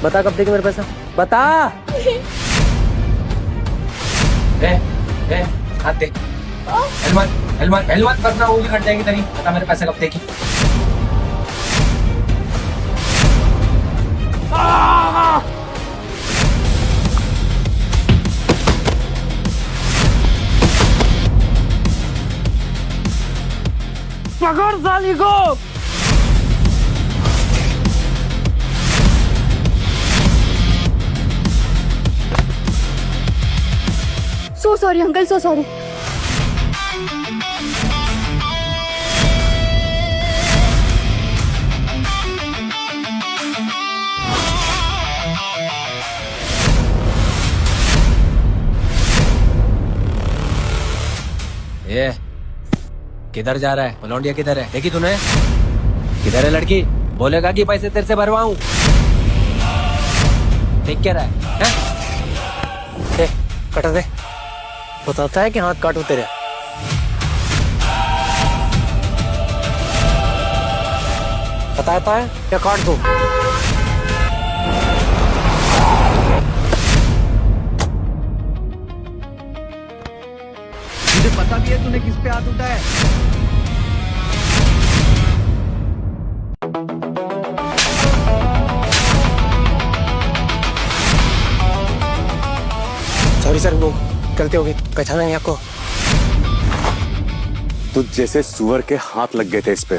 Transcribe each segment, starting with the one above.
बता कब देगी मेरे पैसा, बता। हाथ दे। हेलमेट वरना उंगली कट जाएगी तेरी। बता मेरे पैसे कब देगी। पकड़ साली को। So sorry uncle, so sorry. ये किधर जा रहा है? लौंडिया किधर है? देखी तूने? किधर है लड़की? बोलेगा कि पैसे तेरे से भरवाऊं। देख क्या रहा है? कटा दे। बताता है कि हाथ काटू तेरे। बताता है क्या काट दो। मुझे पता भी है तूने किस पे हाथ उठाया है। सॉरी सर, वो गलती हो गई, पहचाना नहीं आपको। तुझ जैसे सुअर के हाथ लग गए थे इस पे,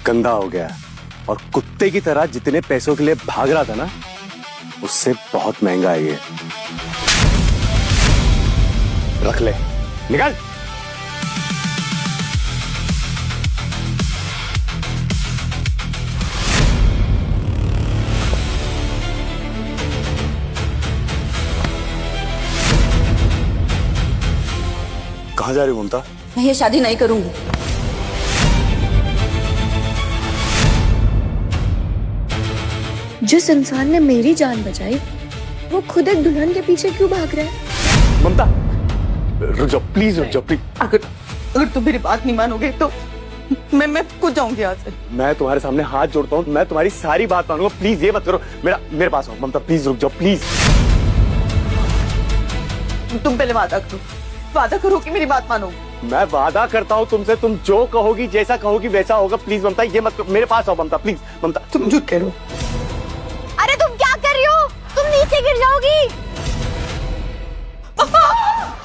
गंदा हो गया और कुत्ते की तरह जितने पैसों के लिए भाग रहा था ना, उससे बहुत महंगा है ये। रख ले, निकल। कहाँ जा रही हो ममता? मैं ये शादी नहीं करूंगी। जिस इंसान ने मेरी जान बचाई, वो खुद एक दुल्हन के पीछे क्यों भाग रहा है? ममता रुक जाओ, प्लीज रुक जाओ, प्लीज। अगर तुम मेरी बात नहीं मानोगे तो मैं कूद जाऊंगी यहाँ से। मैं तुम्हारे सामने हाथ जोड़ता हूँ, मैं तुम्हारी सारी बात मानूंगा, प्लीज ये मत करो। मेरे पास आओ ममता, प्लीज रुक जाओ, प्लीज। तुम पहले वादा करो कि मेरी बात मानो। मैं वादा करता हूँ तुमसे, तुम जो कहोगी, जैसा कहोगी वैसा होगा। प्लीज ममता ये मत करो, मेरे पास आओ ममता, प्लीज। ममता तुम झूठ कह रहे हो। अरे तुम क्या कर रही हो? तुम नीचे गिर जाओगी।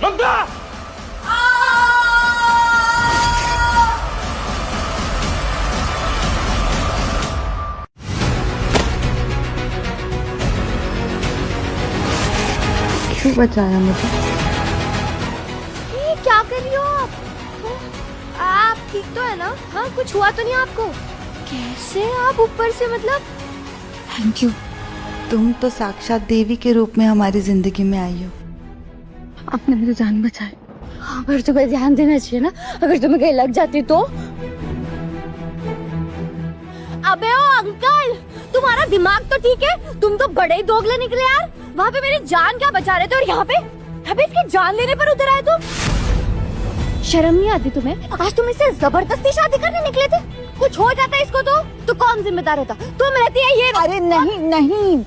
ममता क्यों बचाया मुझे? ये क्या कर रही हो आप? आप ठीक तो है ना? हाँ, कुछ हुआ तो नहीं आपको? कैसे आप ऊपर से, मतलब? Thank you. तुम तो साक्षात देवी के रूप में हमारी जिंदगी में आई हो। आपने मेरी जान बचाई। अगर तुम्हें ध्यान देना चाहिए ना, अगर तुम्हें कहीं लग जाती तो। अबे ओ अंकल, तुम्हारा दिमाग तो ठीक है? तुम तो बड़े ही दोगले निकले यार। वहाँ पे मेरी जान क्या बचा रहे थे और यहाँ पे इसकी जान लेने पर उतर आए तुम। शर्म नहीं आती तुम्हें? आज तुम इससे जबरदस्ती शादी करने निकले थे। कुछ हो जाता इसको तो कौन जिम्मेदार होता? तुम रहती है ये। अरे नहीं,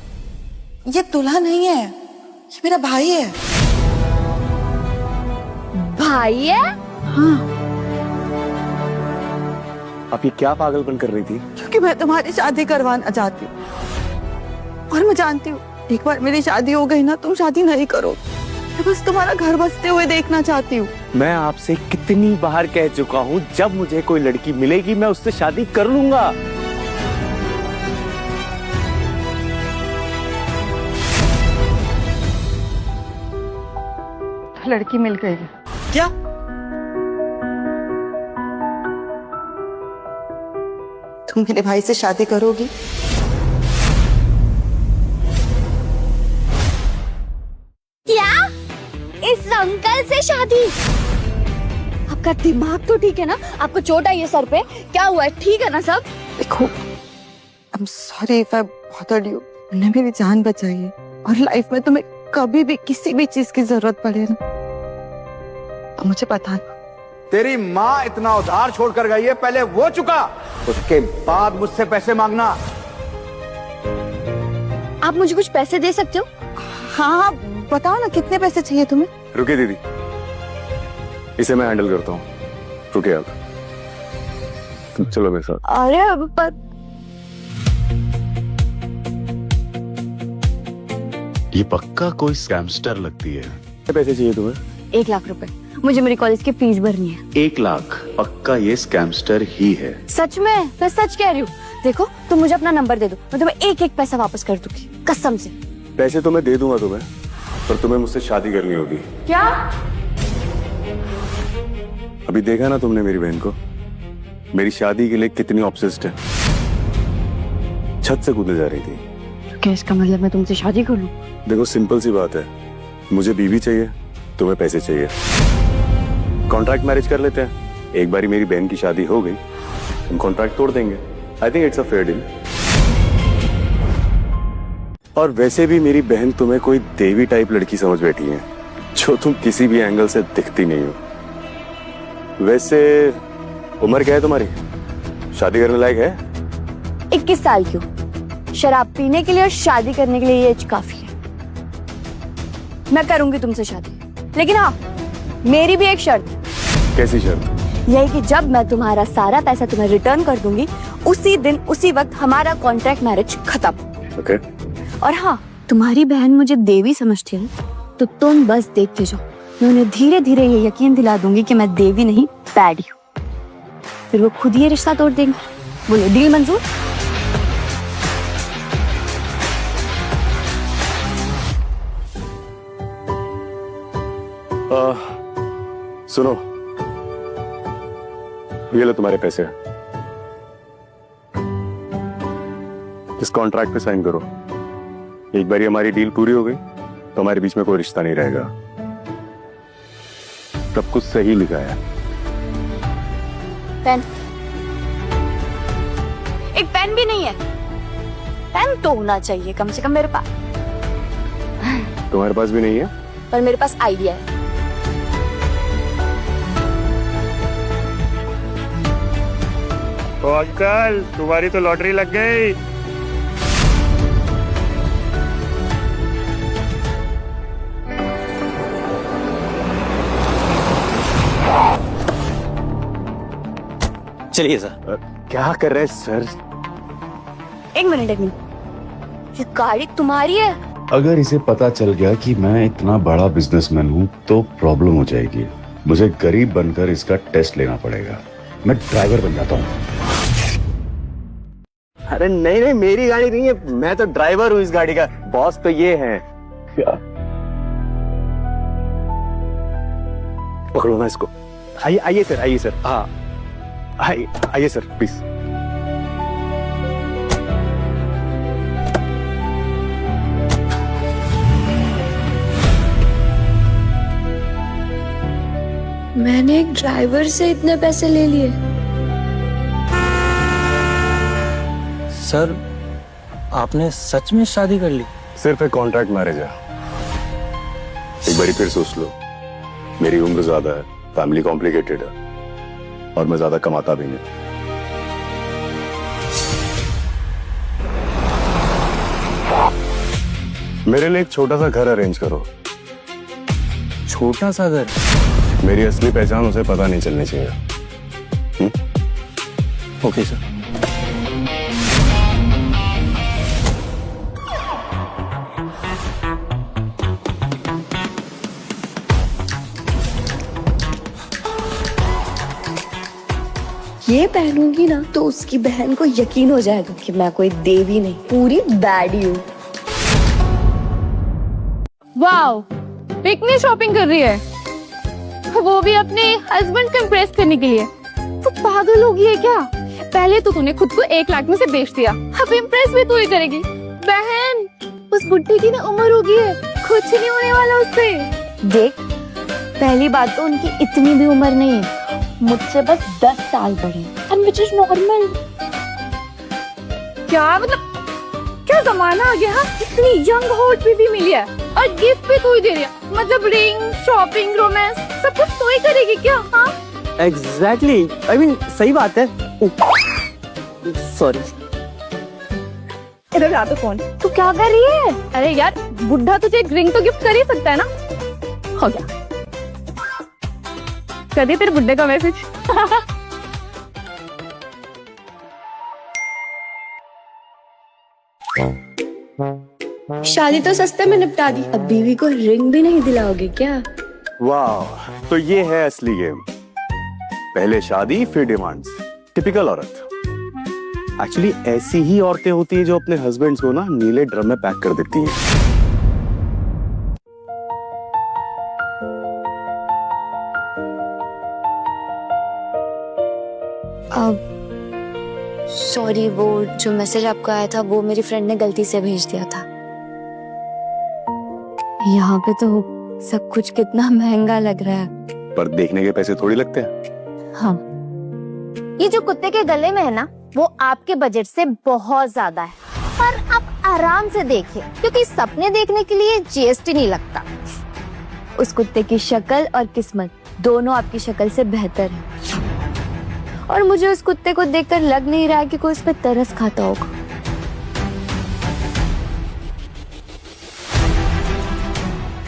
ये दूल्हा नहीं है, ये मेरा भाई है। भाई है? हाँ, आप ये क्या पागलपन कर रही थी? क्योंकि मैं तुम्हारी शादी करवाना चाहती हूँ और मैं जानती हूँ एक बार मेरी शादी हो गई ना, तुम शादी नहीं करो। मैं बस तुम्हारा घर बसते हुए देखना चाहती हूँ। मैं आपसे कितनी बार कह चुका हूँ, जब मुझे कोई लड़की मिलेगी मैं उससे शादी कर लूंगा। लड़की मिल गई है। क्या? तुम मेरे भाई से शादी करोगी? क्या? इस अंकल से शादी? आपका दिमाग तो ठीक है ना? आपको चोट आई है सर पे? क्या हुआ है? ठीक है ना सब? देखो, I am sorry if I bothered you. तुमने मेरी जान बचाई है और लाइफ में तुम्हें कभी भी किसी भी चीज की जरूरत पड़े ना, तो मुझे बता। तेरी माँ इतना उधार छोड़कर गई है, पहले वो चुका, उसके बाद मुझसे पैसे मांगना। आप मुझे कुछ पैसे दे सकते हो? हाँ, बताओ ना कितने पैसे चाहिए तुम्हें? रुकिए दीदी, इसे मैं हैंडल करता हूँ। रुकिए आप, चलो मेरे साथ। अरे पर ये पक्का कोई स्कैमस्टर लगती है। कितने पैसे चाहिए तुम्हें? 1 लाख रुपए, मुझे मेरी कॉलेज की फीस भरनी है। 1 लाख? पक्का ये स्कैमस्टर ही है। सच में, मैं सच कह रही हूँ। देखो तुम मुझे अपना नंबर दे दो, मैं तुम्हें एक पैसा वापस कर दूंगी, कसम से। पैसे तो मैं दे दूंगा तुम्हें, पर तुम्हें मुझसे शादी करनी होगी। क्या? अभी देखा ना तुमने मेरी बहन को, मेरी शादी के लिए कितनी ऑब्सेस्ड है। छत से कूदे जा रही थी। क्या इसका मतलब मैं तुमसे शादी कर लूं? देखो सिंपल सी बात है, मुझे बीवी चाहिए, तुम्हें पैसे चाहिए। कॉन्ट्रैक्ट मैरिज कर लेते हैं। एक बारी मेरी बहन की शादी हो गई, हम कॉन्ट्रैक्ट तोड़ देंगे। I think it's a fair deal. और वैसे भी मेरी बहन तुम्हें कोई देवी टाइप लड़की समझ बैठी है, जो तुम किसी भी एंगल से दिखती नहीं हो। वैसे उम्र क्या है तुम्हारी? शादी करने लायक है? 21 साल की हूँ। शराब पीने के लिए और शादी करने के लिए ये एज काफी है। मैं करूंगी तुमसे शादी, लेकिन हाँ, मेरी भी एक शर्त है। कैसी शर्त? यही कि जब मैं तुम्हारा सारा पैसा तुम्हें रिटर्न कर दूंगी, उसी दिन उसी वक्त हमारा कॉन्ट्रैक्ट मैरिज खत्म। ओके। और हाँ, तुम्हारी बहन मुझे देवी समझती है ना, तो तुम बस देखते जाओ। मैं उन्हें धीरे धीरे ये यकीन दिला दूंगी कि मैं देवी नहीं, पैडी हूँ। फिर वो खुद ही ये रिश्ता तोड़ देंगे। बोलो, डील मंजूर? सुनो, ये लो तुम्हारे पैसे, इस कॉन्ट्रैक्ट पे साइन करो। एक बार हमारी डील पूरी हो गई तो हमारे बीच में कोई रिश्ता नहीं रहेगा। सब कुछ सही लिखा है। पेन? एक पेन भी नहीं है। पेन तो होना चाहिए कम से कम मेरे पास। तुम्हारे पास भी नहीं है? पर मेरे पास आइडिया है। ओ अंकल, तुम्हारी तो लॉटरी लग गई। चलिए सर। क्या कर रहे हैं सर? एक मिनट। ये गाड़ी तुम्हारी है? अगर इसे पता चल गया कि मैं इतना बड़ा बिजनेसमैन हूँ तो प्रॉब्लम हो जाएगी। मुझे गरीब बनकर इसका टेस्ट लेना पड़ेगा। मैं ड्राइवर बन जाता हूँ। अरे नहीं नहीं, मेरी गाड़ी नहीं है, मैं तो ड्राइवर हूँ इस गाड़ी का। बॉस तो ये है। क्या? पकड़ो ना इसको। आइए आइए सर, आइए सर। हाँ आइए सर प्लीज। मैंने एक ड्राइवर से इतने पैसे ले लिए? सर, आपने सच में शादी कर ली? सिर्फ एक कॉन्ट्रैक्ट मैरिज है। एक बारी फिर सोच लो, मेरी उम्र ज्यादा है, फैमिली कॉम्प्लिकेटेड है और मैं ज्यादा कमाता भी नहीं। मेरे लिए एक छोटा सा घर अरेंज करो। छोटा सा घर? मेरी असली पहचान उसे पता नहीं चलनी चाहिए। Okay sir. ये पहनूंगी ना तो उसकी बहन को यकीन हो जाएगा कि मैं कोई देवी नहीं, पूरी बैडी हूँ। वाओ, पिकनिक शॉपिंग कर रही है, वो भी अपने हस्बैंड को इम्प्रेस करने के लिए। तू पागल हो गई है क्या? पहले तो तूने खुद को 1 लाख में से बेच दिया, अब इम्प्रेस भी तू ही करेगी। बहन, उस बुड्ढी की ना उम्र हो गई है, कुछ नहीं होने वाला उससे। देख, पहली बात तो उनकी इतनी भी उम्र नहीं है, मुझसे बस 10 साल बड़े, एंड व्हिच इज नॉर्मल। क्या मतलब, क्या जमाना आ गया? इतनी यंग हॉट भी मिली है और गिफ्ट भी तू ही दे रही है। मतलब रिंग, शॉपिंग, रोमांस सब कुछ तू ही करेगी क्या? हाँ एग्जैक्टली, आई मीन सही बात है। सॉरी। इधर आ तो कौन? तू क्या कर रही है? अरे यार, बुढ़ा तुझे एक रिंग तो गिफ्ट कर ही सकता है ना। हो गया, कर दी तेरे बुड्ढे का मैसेज। शादी तो सस्ते में निपटा दी, अब बीवी को रिंग भी नहीं दिलाओगे क्या? वाह, तो ये है असली गेम। पहले शादी फिर डिमांड्स। टिपिकल औरत। एक्चुअली ऐसी ही औरतें होती हैं जो अपने हस्बैंड्स को ना नीले ड्रम में पैक कर देती हैं। सॉरी, वो जो मैसेज आपको आया था वो मेरी फ्रेंड ने गलती से भेज दिया था। यहाँ पे तो सब कुछ कितना महंगा लग रहा है। पर देखने के पैसे थोड़ी लगते हैं। हाँ, ये जो कुत्ते के गले में है ना, वो आपके बजट से बहुत ज्यादा है। पर आप आराम से देखिए, क्योंकि सपने देखने के लिए जीएसटी नहीं लगता। उस कुत्ते की शक्ल और किस्मत दोनों आपकी शक्ल से बेहतर है। और मुझे उस कुत्ते को देखकर लग नहीं रहा कि कोई उस पर तरस खाता होगा।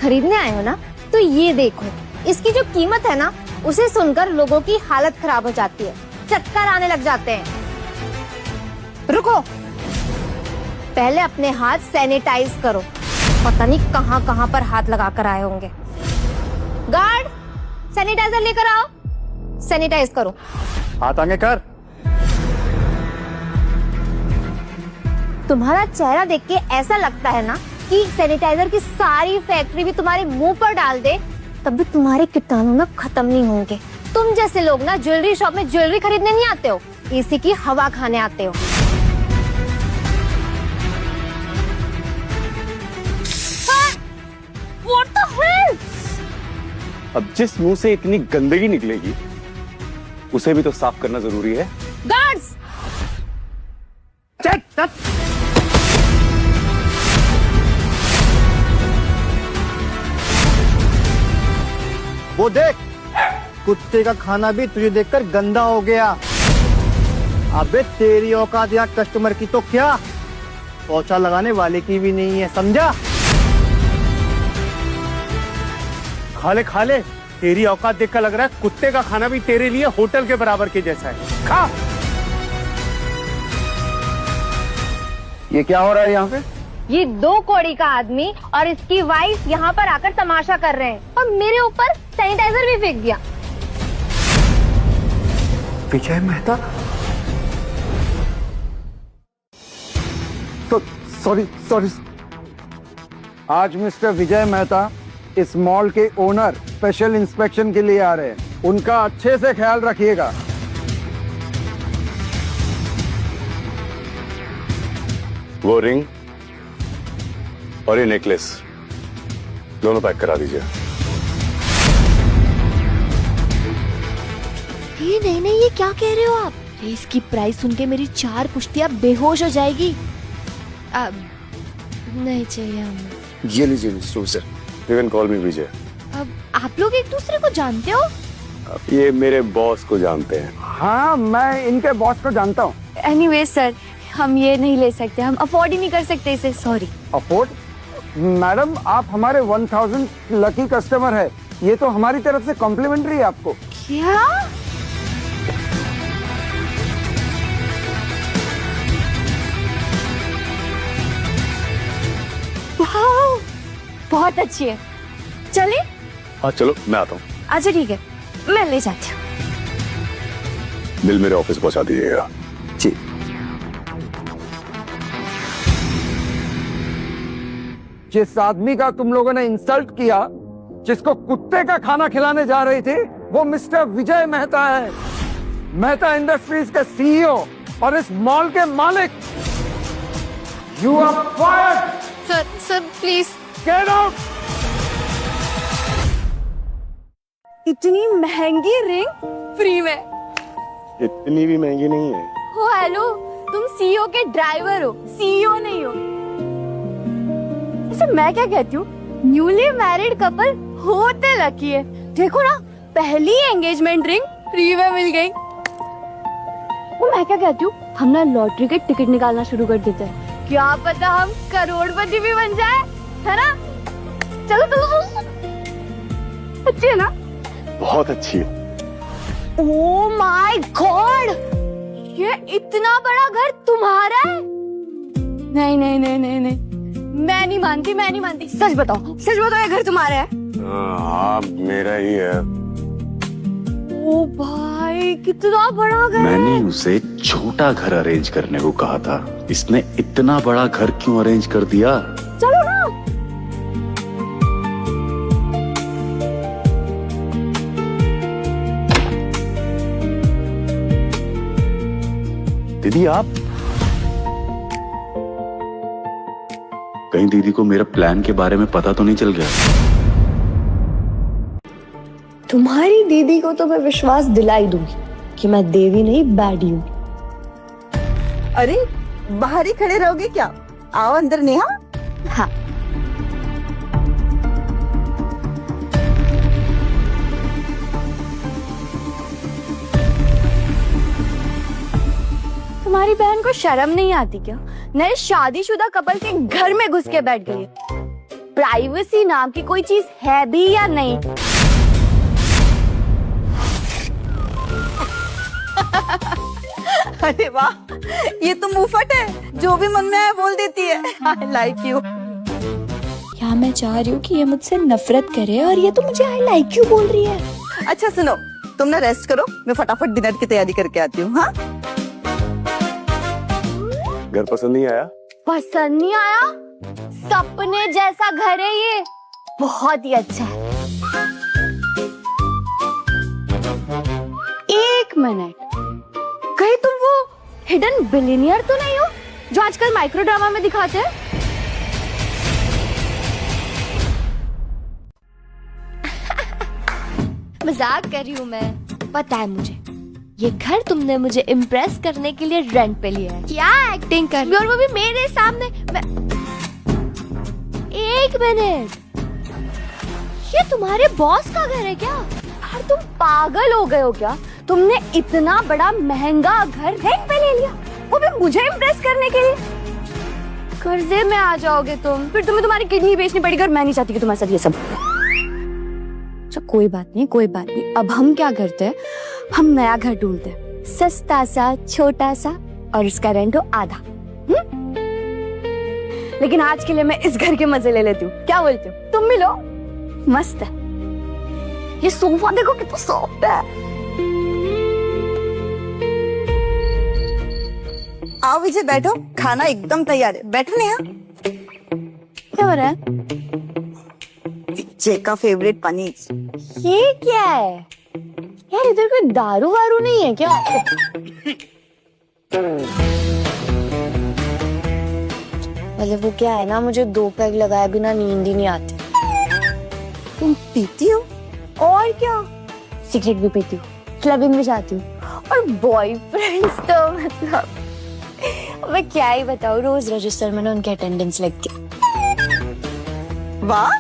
खरीदने आए हो ना, तो ये देखो, इसकी जो कीमत है ना, उसे सुनकर लोगों की हालत खराब हो जाती है, चक्कर आने लग जाते हैं। रुको, पहले अपने हाथ सैनिटाइज करो। पता नहीं कहां कहां पर हाथ लगा कर आए होंगे। गार्ड, सैनिटाइजर लेकर आओ, सैनिटाइज करो। हाथ आगे कर। तुम्हारा चेहरा देख के ऐसा लगता है ना कि सैनिटाइजर की सारी फैक्ट्री भी तुम्हारे मुंह पर डाल दे, तब भी तुम्हारे कीटाणु ना खत्म नहीं होंगे। तुम जैसे लोग ना ज्वेलरी शॉप में ज्वेलरी खरीदने नहीं आते हो, इसी की हवा खाने आते हो। What the hell? अब जिस मुंह से इतनी गंदगी निकलेगी उसे भी तो साफ करना जरूरी है। गार्ड्स! वो देख, कुत्ते का खाना भी तुझे देखकर गंदा हो गया। अबे तेरी औकात यहाँ कस्टमर की तो क्या, पोछा लगाने वाले की भी नहीं है, समझा? खा ले, तेरी औकात देखकर लग रहा है कुत्ते का खाना भी तेरे लिए होटल के बराबर के जैसा है। खा। ये क्या हो रहा है यहाँ पे? ये 2 कौड़ी का आदमी और इसकी वाइफ यहाँ पर आकर तमाशा कर रहे हैं और मेरे ऊपर सैनिटाइजर भी फेंक दिया। विजय मेहता? सॉरी। आज मिस्टर विजय मेहता इस मॉल के ओनर स्पेशल इंस्पेक्शन के लिए आ रहे हैं। उनका अच्छे से ख्याल रखिएगा। वो रिंग और ये नेकलेस दोनों पैक करा दीजिए। ये नहीं, ये क्या कह रहे हो आप? इसकी प्राइस सुन के मेरी 4 पुश्तियां बेहोश हो जाएगी। नहीं चाहिए हमें। ये लीजिए mister sir. You can call me Vijay. अब आप लोग एक दूसरे को जानते हो? अब ये मेरे बॉस को जानते हैं। हाँ, मैं इनके बॉस को जानता हूँ। एनीवेज सर, हम ये नहीं ले सकते, हम अफोर्ड ही नहीं कर सकते इसे, सॉरी। अफोर्ड? मैडम, आप हमारे 1000 लकी कस्टमर है, ये तो हमारी तरफ से कॉम्प्लीमेंट्री है आपको। क्या? वाह, बहुत अच्छी है। चले? हाँ चलो, मैं आता हूँ। अच्छा ठीक है, मैं ले जाती हूँ। बिल मेरे ऑफिस पहुंचा दीजिएगा। जी। जिस आदमी का तुम लोगों ने इंसल्ट किया, जिसको कुत्ते का खाना खिलाने जा रही थी, वो मिस्टर विजय मेहता है। मेहता इंडस्ट्रीज के सीईओ और इस मॉल के मालिक। You are fired. Sir please. Get out. इतनी महंगी रिंग फ्री में? इतनी भी महंगी नहीं है। ओ हेलो, तुम सीईओ के ड्राइवर हो, सीईओ नहीं हो। इसे मैं क्या कहती हूँ, न्यूली मैरिड कपल होते लकी है। देखो ना, पहली एंगेजमेंट रिंग फ्री में मिल गई। वो मैं क्या कहती हूँ, हम ना लॉटरी के टिकट निकालना शुरू कर देते हैं। क्या पता हम करोड़पति भी बन जाए, है ना? चलो चलो चलो। अच्छी है ना? बहुत अच्छी है। ओह माय गॉड, ये इतना बड़ा घर तुम्हारा है? नहीं नहीं नहीं नहीं नहीं, मैं नहीं मानती, मैं नहीं मानती। सच बताओ, सच बताओ, ये घर तुम्हारा है? हाँ मेरा ही है। ओ भाई, कितना बड़ा घर मैंने है। उसे छोटा घर अरेंज करने को कहा था, इसने इतना बड़ा घर क्यों अरेंज कर दिया? चलो ना। दीदी आप कहीं दीदी को मेरे प्लान के बारे में पता तो नहीं चल गया? तुम्हारी दीदी को तो मैं विश्वास दिला ही दूंगी कि मैं देवी नहीं बैडी हूँ। अरे बाहर ही खड़े रहोगे क्या? आओ अंदर नेहा। हाँ, तुम्हारी बहन को शर्म नहीं आती क्या? नए शादीशुदा कपल के घर में घुस के बैठ गई है। प्राइवेसी नाम की कोई चीज है भी या नहीं? अरे वाह, ये तो मुफट है, जो भी मन में आए बोल देती है। I like you. क्या मैं चाह रही हूँ कि ये मुझसे नफरत करे और ये तो मुझे आई लाइक यू बोल रही है। अच्छा सुनो, तुम ना रेस्ट करो, मैं फटाफट डिनर की तैयारी करके आती हूँ। हाँ घर पसंद नहीं आया? पसंद नहीं आया? सपने जैसा घर है ये, बहुत ही अच्छा है। एक मिनट, कहीं तुम वो हिडन बिलियनियर तो नहीं हो जो आजकल माइक्रो ड्रामा में दिखाते हैं? मजाक कर रही हूँ मैं, पता है मुझे। ये घर तुमने मुझे इम्प्रेस करने के लिए रेंट पे लिया है। क्या एक्टिंग कर रही हो, और वो भी मेरे सामने। एक मिनट, ये तुम्हारे बॉस का घर है क्या? यार तुम पागल हो गए हो क्या? तुमने इतना बड़ा महंगा घर रेंट पे ले लिया, वो भी मुझे इम्प्रेस करने के लिए? कर्जे में आ जाओगे तुम, फिर तुम्हें तुम्हारी किडनी बेचनी पड़ेगी, और मैं नहीं चाहती कि तुम्हारे साथ ये सब। अच्छा कोई बात नहीं, कोई बात नहीं। अब हम क्या करते हैं, हम नया घर ढूंढते हैं, सस्ता सा, छोटा सा, और उसका रेंट हो आधा। लेकिन आज के लिए मैं इस घर के मजे ले लेती हूँ, क्या बोलती हूँ? तुम भी लो, मस्त है। ये सोफा देखो कितना सॉफ्ट है। आओ विजय, बैठो, खाना एकदम तैयार है। बैठो नेहा। क्या हो रहा है? विजय का फेवरेट पनीर। ये क्या है यार? इधर कोई दारू वारू नहीं है क्या? मतलब वो क्या है ना, मुझे 2 पैग लगाए बिना नींद ही नहीं आती। तुम पीती हो? और क्या, सिगरेट भी पीती हूँ, क्लबिंग भी जाती हूँ, और बॉयफ्रेंड्स तो मतलब मैं क्या ही बताऊँ, रोज रजिस्टर में ना उनके अटेंडेंस लगती है। वाह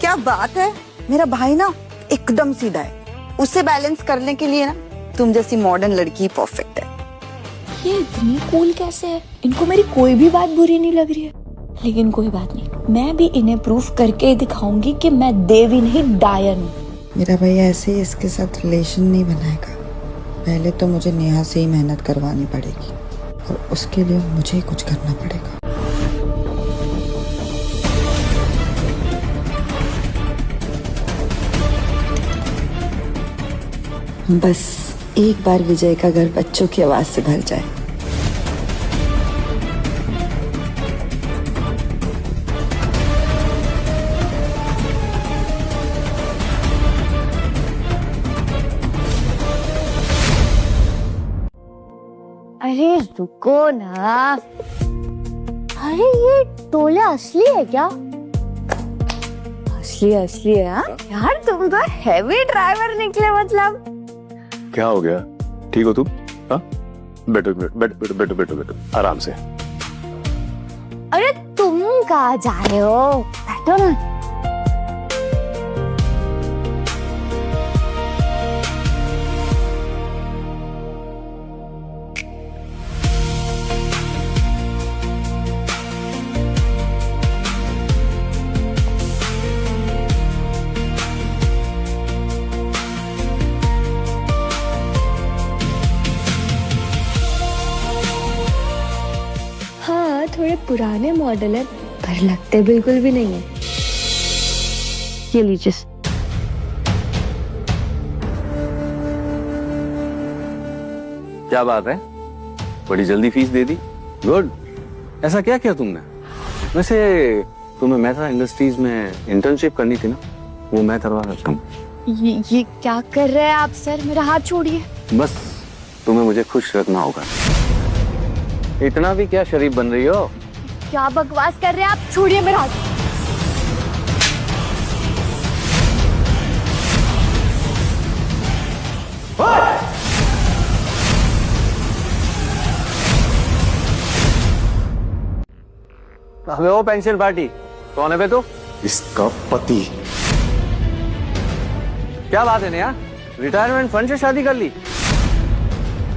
क्या बात है। मेरा भाई ना एकदम सीधा है, उससे बैलेंस करने के लिए ना तुम जैसी मॉडर्न लड़की परफेक्ट है। ये इतनी कूल कैसे है? इनको मेरी कोई भी बात बुरी नहीं लग रही है। लेकिन कोई बात नहीं, मैं भी इन्हें प्रूफ करके दिखाऊंगी कि मैं देवी नहीं डायन हूँ। मेरा भैया ऐसे ही इसके साथ रिलेशन नहीं बनाएगा। पहले तो मुझे नेहा से ही मेहनत करवानी पड़ेगी, और उसके लिए मुझे ही कुछ करना पड़ेगा। बस एक बार विजय का घर बच्चों की आवाज से भर जाए। अरे रुको ना, अरे ये टोला असली है क्या? असली असली है? हाँ यार, तुम तो हैवी ड्राइवर निकले। मतलब क्या हो गया? ठीक हो तुम? हाँ बैठो बैठो बैठो बैठो बैठो बैठो आराम से। अरे तुम कहाँ जा रहे हो? बैठो ना। पुराने मॉडल है पर लगते बिल्कुल भी नहीं है। ये लीजिए। क्या बात है, बड़ी जल्दी फीस दे दी। गुड। ऐसा क्या किया तुमने? वैसे तुम्हें मेहता इंडस्ट्रीज में इंटर्नशिप करनी थी ना, वो मैं करवा सकता हूँ। ये क्या कर रहे हैं आप सर? मेरा हाथ छोड़िए। बस तुम्हें मुझे खुश रखना होगा। इतना भी क्या शरीफ बन रही हो? क्या बकवास कर रहे हैं आप? छोड़िए मेरा हाथ। अबे वो पेंशन पार्टी कौन है बे तू? इसका पति। क्या बात है नया, रिटायरमेंट फंड से शादी कर ली?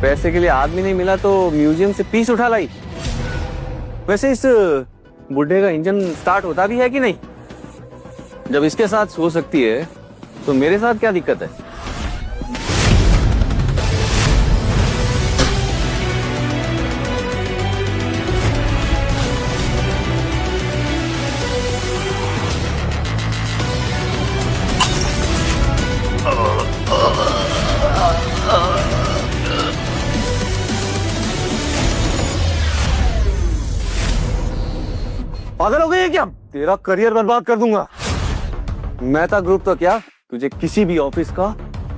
पैसे के लिए आदमी नहीं मिला तो म्यूजियम से पीस उठा लाई। वैसे इस बुढ़े का इंजन स्टार्ट होता भी है कि नहीं? जब इसके साथ सो सकती है तो मेरे साथ क्या दिक्कत है? पागल हो गई है क्या? तेरा करियर बर्बाद कर दूंगा। मेहता ग्रुप तो क्या, तुझे किसी भी ऑफिस का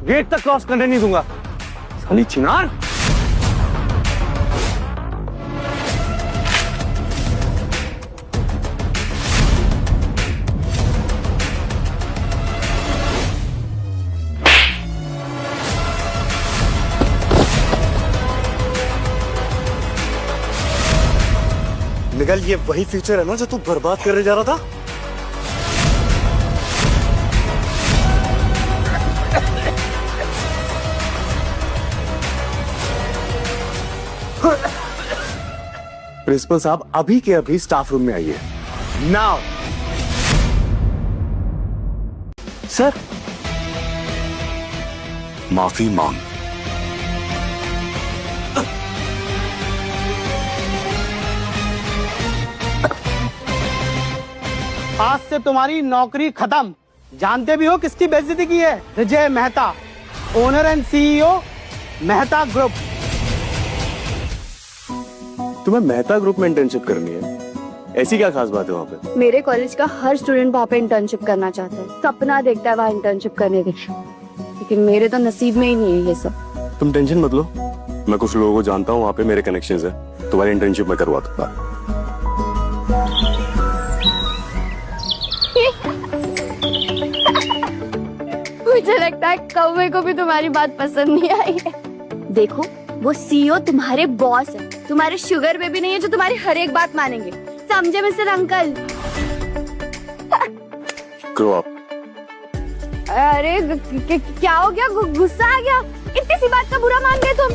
गेट तक क्रॉस करने नहीं दूंगा। साली चिनार। निकल, ये वही फ्यूचर है ना जो तू बर्बाद करने जा रहा था? प्रिंसिपल साहब अभी के अभी स्टाफ रूम में आइए। नाउ। सर, माफी मांग। आज से तुम्हारी नौकरी खत्म। जानते भी हो किसकी बेइज्जती की है? Vijay Mehta, owner and CEO Mehta group. तुम्हें मेहता ग्रुप में इंटर्नशिप करनी है? ऐसी क्या खास बात है वहाँ पे? मेरे कॉलेज का हर स्टूडेंट वहाँ पे इंटर्नशिप करना चाहता है, सपना देखता है वहाँ इंटर्नशिप करने की, लेकिन मेरे तो नसीब में ही नहीं है ये सब। तुम टेंशन मत लो, मैं कुछ लोगों को जानता हूँ वहाँ पे, मेरे कनेक्शंस है, तुम्हारी इंटर्नशिप में करवा दूंगा। मुझे लगता है कौवे को भी तुम्हारी बात पसंद नहीं आई है। देखो, वो सीईओ तुम्हारे बॉस है, तुम्हारे शुगर बेबी नहीं है जो तुम्हारी हर एक बात मानेंगे। समझे मिस्टर अंकल? Grow up. अरे क्या हो गया? गुस्सा आ गया? इतनी सी बात का बुरा मान गए तुम?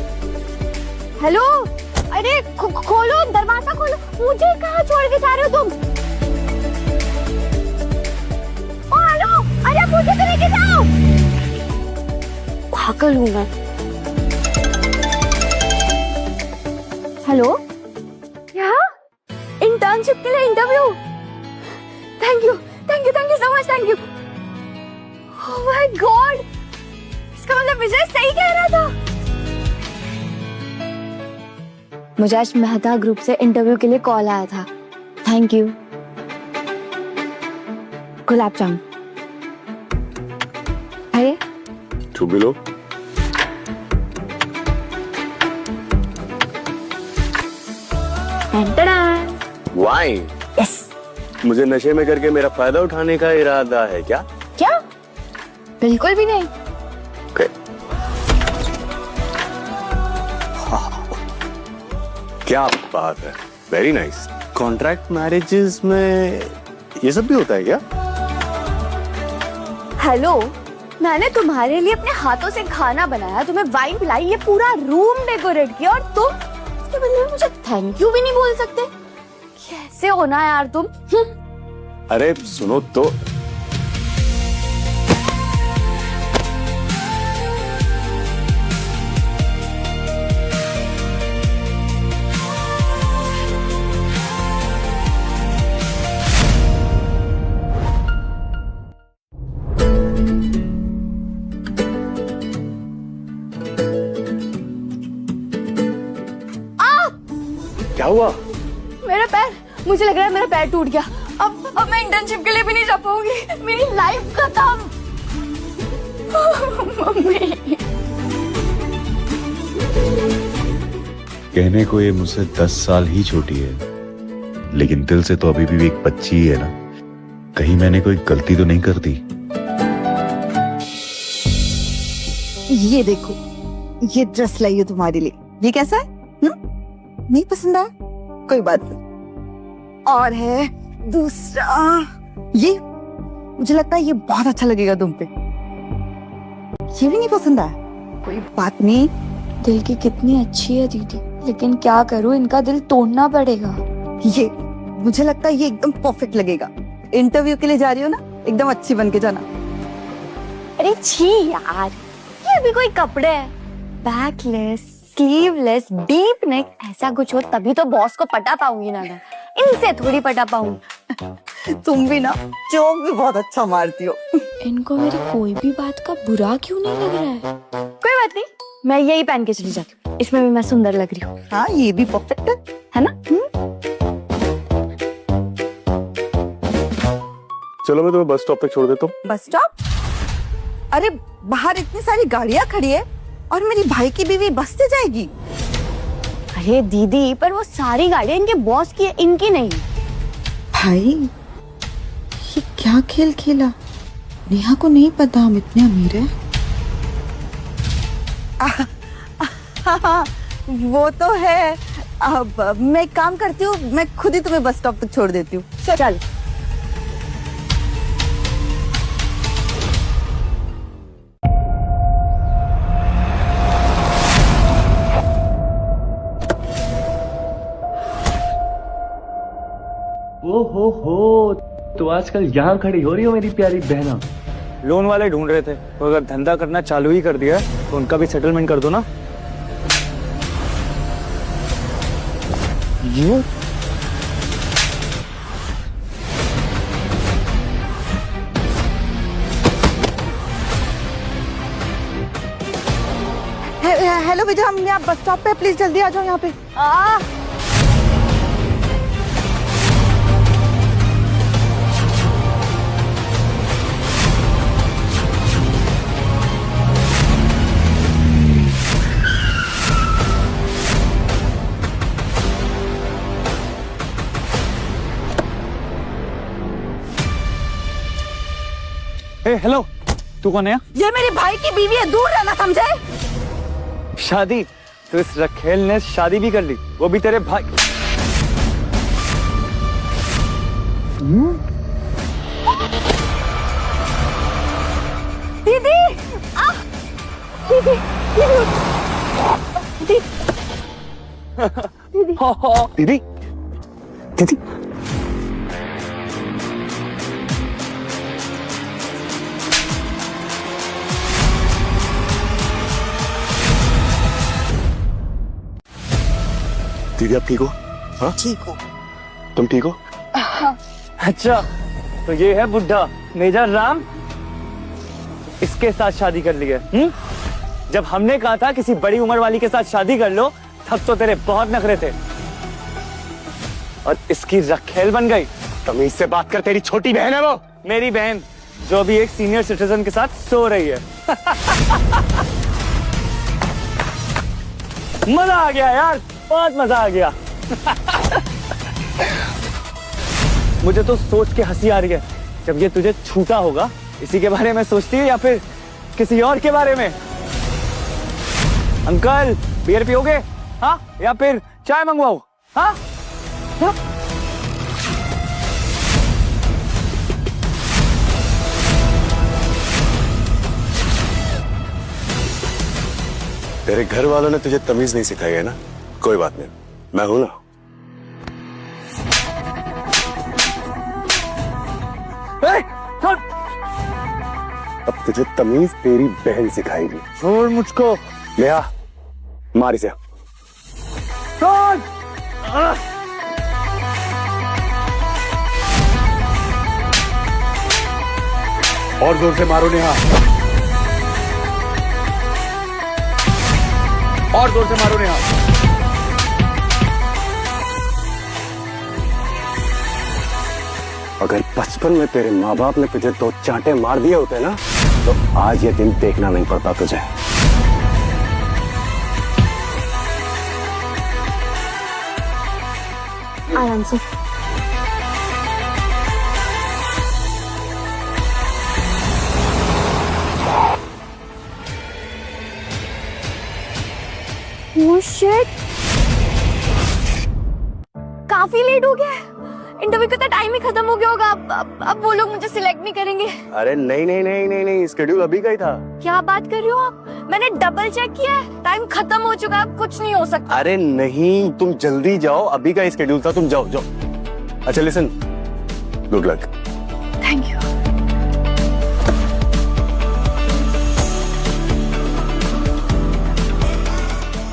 हेलो, अरे खोलो दरवाजा, खोलो। मुझे कहाँ छोड़ के जा रहे हो तुम? ओ हेलो, अरे मुझे तो लेके जाओ। पागल हूँ मैं। हेलो, क्या इंटर्नशिप के लिए interview? Thank you so much, thank you. Oh my God, इसका मतलब विजय सही कह रहा था। मुझे आज मेहता ग्रुप से इंटरव्यू के लिए कॉल आया था। Thank you. गुलाब जामुन। अरे तू भी लो। वाइन? यस। मुझे नशे में करके मेरा फायदा उठाने का इरादा है क्या? क्या? बिल्कुल भी नहीं। Okay. क्या बात है, वेरी नाइस। कॉन्ट्रैक्ट मैरिजेस में ये सब भी होता है क्या? हेलो, मैंने तुम्हारे लिए अपने हाथों से खाना बनाया, तुम्हें वाइन पिलाई, ये पूरा रूम डेकोरेट किया, और तुम इसके बदले में मुझे थैंक यू भी नहीं बोल सकते? कैसे होना यार तुम? अरे सुनो तो, हुआ? मेरा पैर, मुझे लग रहा है मेरा पैर टूट गया। अब मैं इंटर्नशिप के लिए भी नहीं जा पाऊंगी। मेरी लाइफ खत्म। मम्मी। कहने को ये मुझसे 10 साल ही छोटी है, लेकिन दिल से तो अभी भी एक बच्ची ही है ना। कहीं मैंने कोई गलती तो नहीं कर दी? ये देखो, ये ड्रेस लाई हूं तुम्हारे लिए। ये कैसा है? नहीं पसंद आया? कोई बात नहीं। और है दूसरा, ये मुझे लगता है ये बहुत अच्छा लगेगा तुम पे। ये भी नहीं पसंद आया? कोई बात नहीं। दिल की कितनी अच्छी है दीदी, लेकिन क्या करूं, इनका दिल तोड़ना पड़ेगा। ये मुझे लगता है ये एकदम परफेक्ट लगेगा। इंटरव्यू के लिए जा रही हो ना, एकदम अच्छी बन के जाना। अरे छी यार, ये भी कोई कपड़े है? बैकलेस, स्लीवलेस, डीप नेक, ऐसा कुछ हो तभी तो बॉस को पटा पाऊंगी ना मैं। इनसे थोड़ी पटा पाऊंगी। तुम भी ना जोक भी बहुत अच्छा मारती हो। इनको मेरी कोई भी बात का बुरा क्यों नहीं लग रहा है? कोई बात नहीं, मैं यही पहन के चली जाती हूँ। इसमें भी मैं सुंदर लग रही हूँ। हाँ, ये भी परफेक्ट है ना? चलो मैं तुम्हें बस स्टॉप तक छोड़ देता हूँ। Bus stop? अरे बाहर इतनी सारी गाड़ियां खड़ी है और मेरी भाई की बीवी बस से जाएगी। अरे दीदी, पर वो सारी गाड़ियां इनके बॉस की है, इनकी नहीं। भाई, ये क्या खेल खेला? नेहा को नहीं पता हम इतने अमीर हैं। वो तो है। अब मैं एक काम करती हूँ, मैं खुद ही तुम्हें बस स्टॉप तक छोड़ देती हूँ। चल। ओहो, तो आजकल यहाँ खड़ी हो रही हो मेरी प्यारी बहना। लोन वाले ढूंढ रहे थे, तो अगर धंधा करना चालू ही कर दिया तो उनका भी सेटलमेंट कर दो ना। ये हेलो विजय, हम यहाँ बस स्टॉप पे, प्लीज जल्दी आ जाओ यहाँ पे। हेलो, तू कौन है? ये मेरे भाई की बीवी है, दूर रहना, समझे? शादी? तो इस रखेल ने शादी भी कर ली, वो भी तेरे भाई। दीदी, दीदी, दीदी, दीदी, दीदी आप ठीक हो? हाँ ठीक हो? तुम ठीक हो? अच्छा, तो ये है बुड्ढा मेजर राम, इसके साथ शादी कर ली है। जब हमने कहा था किसी बड़ी उम्र वाली के साथ शादी कर लो, तब तो तेरे बहुत नखरे थे, और इसकी रखेल बन गई। तमीज से बात कर, तेरी छोटी बहन है वो। मेरी बहन, जो अभी एक सीनियर सिटीजन के साथ सो रही है। मजा आ गया यार, बहुत मजा आ गया। मुझे तो सोच के हंसी आ रही है, जब ये तुझे छूटा होगा, इसी के बारे में सोचती है या फिर किसी और के बारे में? अंकल, बियर पियोगे? हाँ, या फिर चाय मंगवाओ? हाँ? हाँ? तेरे घर वालों ने तुझे तमीज नहीं सिखाई है ना? कोई बात नहीं, मैं हूं ना। अब तुझे तमीज तेरी बहन सिखाएगी। छोड़ मुझको। ले आ, मार इसे। छोड़। और जोर से मारो नेहा, और जोर से मारो नेहा। अगर बचपन में तेरे माँ बाप ने तुझे 2 चांटे मार दिए होते ना, तो आज ये दिन देखना नहीं पड़ता तुझे। आराम से। Oh shit! काफी लेट हो गया। इंटरव्यू का तो टाइम ही खत्म हो गया होगा। अब वो लोग मुझे सिलेक्ट नहीं करेंगे। अरे नहीं, स्केड्यूल अभी का ही था। क्या बात कर रहे हो आप? मैंने डबल चेक किया है, टाइम खत्म हो चुका है, अब कुछ नहीं हो सकता। अरे नहीं, तुम जल्दी जाओ, अभी का स्केड्यूल था, तुम जाओ। अच्छा listen, good luck. Thank you.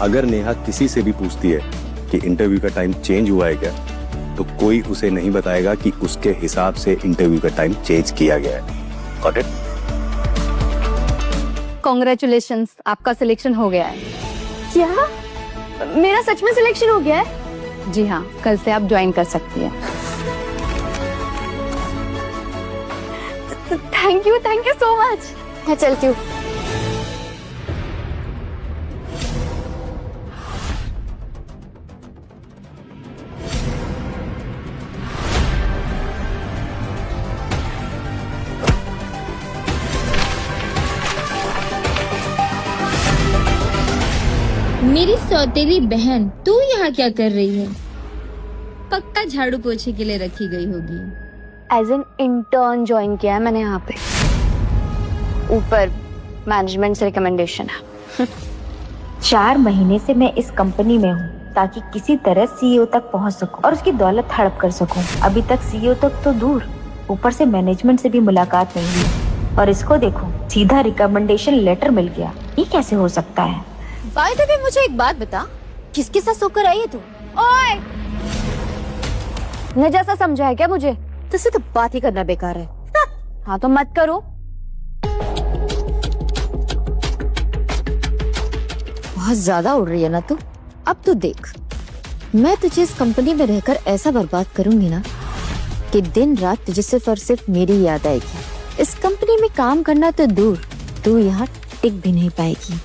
अगर नेहा किसी से भी पूछती है कि इंटरव्यू का टाइम चेंज हुआ है क्या, तो कोई उसे नहीं बताएगा कि उसके हिसाब से इंटरव्यू का टाइम चेंज किया गया है। Got it? कॉन्ग्रेचुलेशंस, आपका सिलेक्शन हो गया है। क्या? मेरा सच में सिलेक्शन हो गया है? जी हाँ, कल से आप ज्वाइन कर सकती हैं। Thank you so much. मैं चलती हूँ। मेरी सौतेली बहन, तू यहाँ क्या कर रही है? पक्का झाड़ू पोछे के लिए रखी गई होगी। एज एन इंटर्न ज्वाइन किया है मैंने यहाँ पे, ऊपर मैनेजमेंट से रिकमेंडेशन है। 4 महीने से मैं इस कंपनी में हूँ ताकि किसी तरह सीईओ तक पहुँच सकूं और उसकी दौलत हड़प कर सकूं। अभी तक सीईओ तक तो दूर, ऊपर से मैनेजमेंट से भी मुलाकात नहीं हुई। और इसको देखो, सीधा रिकमेंडेशन लेटर मिल गया। ये कैसे हो सकता है? बाय द वे, मुझे एक बात बता, किसके साथ सोकर आई है तू? ओए, ने जैसा समझा है क्या मुझे? तुझसे तो बात ही करना बेकार है। हाँ तो मत करो। बहुत ज्यादा उड़ रही है ना तू। अब तू देख, मैं तुझे इस कंपनी में रहकर ऐसा बर्बाद करूंगी ना कि दिन रात तुझे सिर्फ और सिर्फ मेरी याद आएगी। इस कंपनी में काम करना तो दूर, तू यहाँ टिक भी नहीं पाएगी।